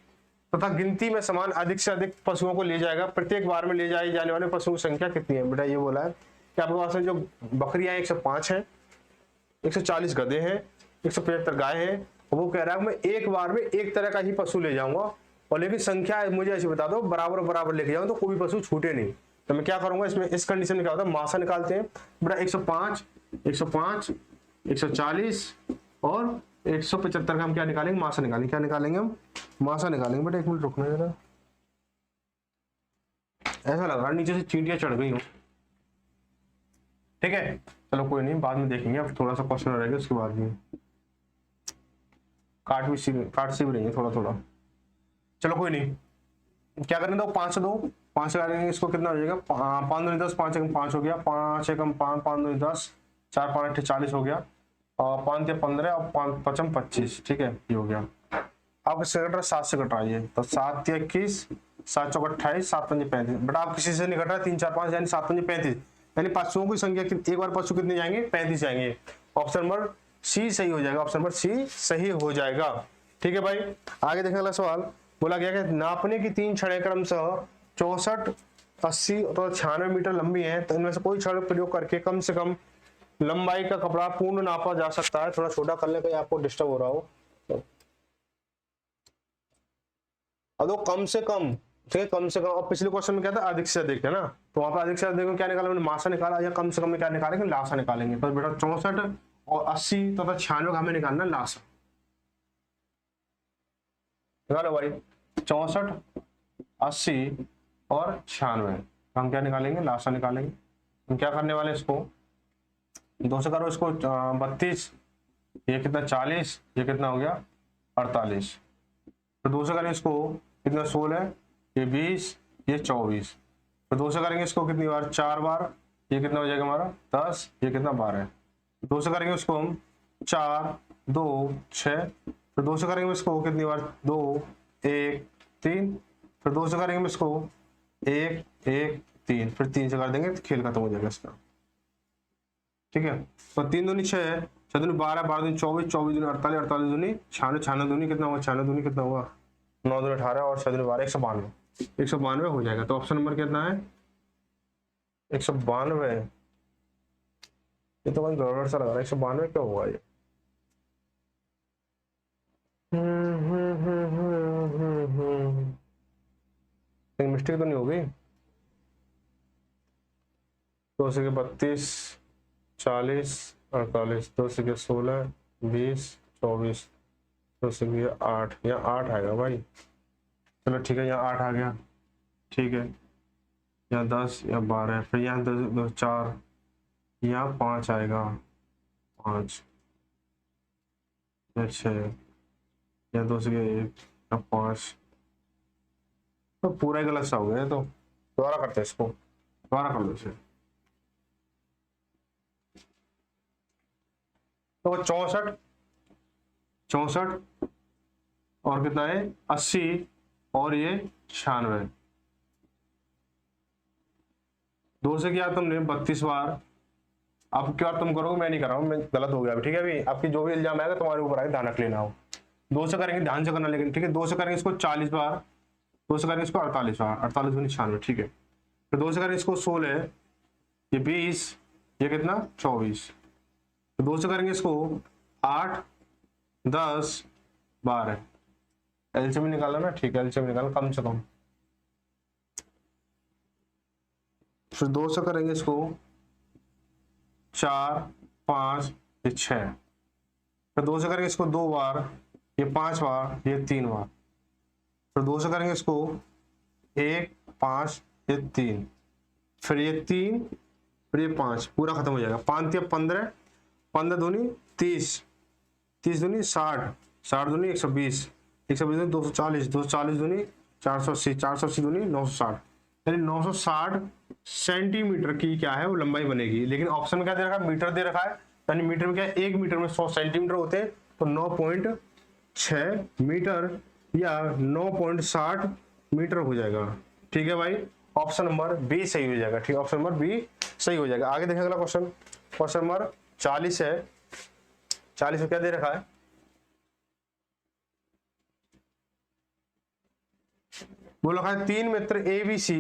तथा गिनती में समान अधिक से अधिक पशुओं को ले जाएगा। प्रत्येक बार में ले जाए जाने वाले पशुओं की संख्या कितनी है बेटा, ये बोला है कि आपके पास जो बकरियां 105 है, 140 गधे हैं, 175 गाय है। वो कह रहा है मैं एक बार में एक तरह का ही पशु ले जाऊंगा, और लेकिन संख्या मुझे ऐसी बता दो बराबर बराबर लेके जाऊं तो कोई भी पशु छूटे नहीं। तो मैं क्या करूंगा इसमें, इस कंडीशन में क्या होता है, मासा निकालते हैं बेटा। 105, 140 और 175 का हम क्या निकालेंगे, मासा निकालेंगे। क्या निकालेंगे हम, मासा निकालेंगे बेटा। एक मिनट रुकना जरा, ऐसा लग रहा है नीचे से चींटियां चढ़ गई हो, ठीक है। चलो कोई नहीं, बाद में देखेंगे, अब थोड़ा सा क्वेश्चन रहेगा उसके बाद में। काट सी भी रही है थोड़ा थोड़ा, चलो कोई नहीं। क्या करने दो, 5 से 2, 5 से करेंगे इसको, कितना हो जाएगा, 5 दूनी 10, 5 एकम 5 हो गया, 5 एकम 5, 5 दूनी 10, 4 5 8 40 हो गया, और 5 या 15 और 5 5 25, ठीक है, ये हो गया। आप इससे कट रहा 7 से कटाइए, तो 7 या 21, 7 चौक 28, 7 पंजे 35। बट आप किसी से नहीं कट रहा, 3 4 5 यानी 7 पंजे 35, यानी पशुओं की संख्या एक बार पशु कितने जाएंगे, 35 जाएंगे। ऑप्शन नंबर सी सही हो जाएगा, ऑप्शन नंबर सी सही हो जाएगा, ठीक है भाई। आगे देखने वाला सवाल बोला गया कि नापने की 3 छड़ें क्रमशः 64, 80 और 96 मीटर लंबी हैं, तो इनमें से कोई छड़ प्रयोग करके कम से कम लंबाई का कपड़ा पूर्ण नापा जा सकता है। थोड़ा छोटा कर ले, कहीं आपको डिस्टर्ब हो रहा हो। अब कम से कम, ठीक है, कम से कम। और पिछले क्वेश्चन में क्या था, अधिक से अधिक, है ना। तो वहां पर अधिक से अधिक में क्या निकाला, मैंने मासा निकाला, या कम से कम में क्या निकालेंगे, लासा निकालेंगे। तो बेटा 64 और 80 तथा 96 का हमें निकालना लासा। निकालो भाई, 64, 80 और 96 हम क्या निकालेंगे, लासा निकालेंगे। हम क्या करने वाले, इसको 2 से करो, इसको 32, ये कितना 40, ये कितना हो गया 48। तो 2 से करेंगे इसको कितना 16, ये 20, ये 24। तो 2 से करेंगे इसको कितनी बार, 4 बार, ये कितना हो जाएगा हमारा 10, ये कितना 12। 2 से करेंगे उसको हम 4 2 6। तो 2 से करेंगे इसको कितनी बार, 2 1 3। फिर 2 से करेंगे इसको 1 1 3, फिर 3 से कर देंगे तो खेल खत्म हो जाएगा इसका, ठीक है। तो 3 दूनी 6, 6 दूनी 12, 12 दूनी 24, 24 दूनी 48, 48 दूनी 96, 96 दूनी कितना हुआ, 96 दूनी कितना हुआ 9 दूनी 18 और 6 दूनी 12, 192, 192 हो जाएगा। तो ऑप्शन नंबर कितना है, 192। ये तो भाई गड़बड़ सा लग रहा है, 192 क्या हुआ ये, मिस्टेक तो नहीं हो गई। 2 से 32, 40, 48, 2 से 16, 20, 24, 2 से 8, यहाँ 8 आएगा भाई। चलो ठीक है, यहाँ 8 आ गया, ठीक है। यहाँ 10 या 12, फिर यहाँ 2 4, यहाँ 5 आएगा, 5 या 6, यहाँ 2 से 1 या 5। तो पूरा ही गलत सा हो गया। तो दोबारा करते हैं इसको, दोबारा कर लो इसे। तो 64 और कितना है 80 और ये 96। 2 से किया तुमने 32 बार। अब क्या तुम करोगे, मैं नहीं कर रहा हूँ, मैं गलत हो गया अभी, ठीक है। अभी आपकी जो भी इल्जाम आएगा तुम्हारे ऊपर आएगा, ध्यान रख लेना हो। 2 से करेंगे, ध्यान से करना लेकिन, ठीक है। 2 से करेंगे इसको 40 बार, 2 से करेंगे इसको 48 बार, 48 दूनी 96, ठीक है। फिर 2 से करेंगे इसको 16, ये 20, ये कितना 24। तो 2 से करेंगे इसको 8 10 12, एलसीएम निकाला ना, ठीक है, एलसीएम निकाला कम से कम। फिर 2 से करेंगे इसको 4 5 ये 6। फिर 2 से करेंगे इसको 2 बार, ये 5 बार, ये 3 बार। फिर 2 से करेंगे इसको 1 5 ये 3, फिर ये 3, फिर ये 5, पूरा खत्म हो जाएगा। 5 या 15, 15 दूनी 30, 30 दूनी 60, 60 दूनी 120, 120 दूनी 240, 240 दूनी 480, 480 दूनी 960। यानी 960 सेंटीमीटर की क्या है वो लंबाई बनेगी। लेकिन ऑप्शन में क्या दे रखा है, मीटर दे रखा है, यानी मीटर में क्या है, 1 मीटर में 100 सेंटीमीटर होते हैं, तो 9.6 मीटर या 9.60 मीटर हो जाएगा। ठीक है भाई, ऑप्शन नंबर बी सही हो जाएगा। ठीक है, ऑप्शन नंबर बी सही हो जाएगा। आगे देखें अगला क्वेश्चन, क्वेश्चन नंबर 40 है। 40 में क्या दे रखा है, वो लिखा है 3 मित्र ABC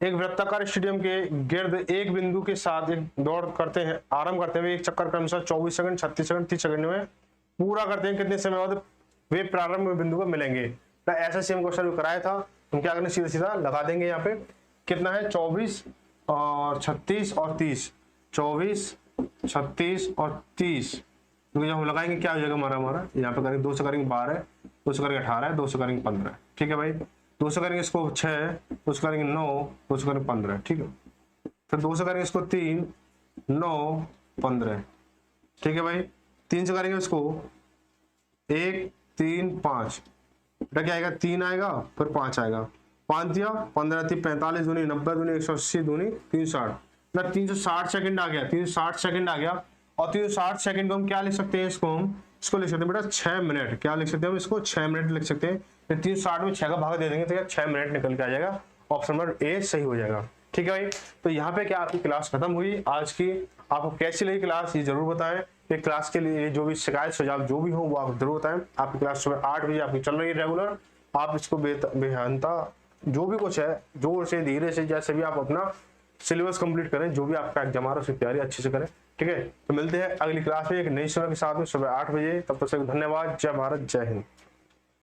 एक वृत्ताकार स्टेडियम के गिर्द एक बिंदु के साथ एक दौड़ करते हैं, आरंभ करते हैं, एक चक्कर क्रमशः 24 सेकंड, 36 सेकंड, 30 सेकंड में पूरा करते हैं। कितने समय बाद वे प्रारंभ बिंदु पर मिलेंगे। तो ऐसा सेम क्वेश्चन कराया था, हम क्या करेंगे, सीधा सीधा लगा देंगे। यहाँ पे कितना है, 24 और 36 और 30, 24 36 और 30, तो जब हम लगाएंगे क्या हो जाएगा हमारा यहाँ पे करेंगे 2 से करेंगे 12, 2 से करेंगे 18, 2 से करेंगे 15। ठीक है भाई, 2 से करेंगे इसको 6, 2 से करेंगे 9, 2 से करेंगे 15। ठीक है, फिर 2 से करेंगे इसको 3, 9, 15। ठीक है भाई, 3 से करेंगे इसको 1, 3, 5, बेटा क्या आएगा, 3 आएगा, फिर 5 आएगा, 5 दिया, 15 3 45 दूनी 90 दूनी 180 दूनी 360, ना 360 सेकंड आ गया, 360 सेकंड आ गया। और 360 सेकंड को हम क्या लिख सकते हैं, इसको लिख सकते हैं बेटा 6 मिनट। क्या लिख सकते हैं हम इसको, 6 मिनट लिख सकते हैं। 360 में 6 का भाग दे देंगे तो 6 मिनट निकल के आ जाएगा। ऑप्शन नंबर ए सही हो जाएगा। ठीक है भाई, तो यहाँ पे क्या आपकी क्लास खत्म हुई आज की। आपको कैसी लगी क्लास ये जरूर बताएं। ये क्लास के लिए जो भी शिकायत सुझाव जो भी हो वो आप जरूर बताएं। आपकी क्लास सुबह 8 बजे आपकी चल रही है रेगुलर। आप इसको बेहनता जो भी कुछ है जोर से धीरे से जैसे भी आप अपना सिलेबस कंप्लीट करें, जो भी आपका एग्जाम आ रहा है उसकी तैयारी अच्छे से करें। ठीक है, तो मिलते हैं अगली क्लास में एक नई समय के साथ में सुबह 8 बजे। तब तक धन्यवाद। जय भारत, जय हिंद।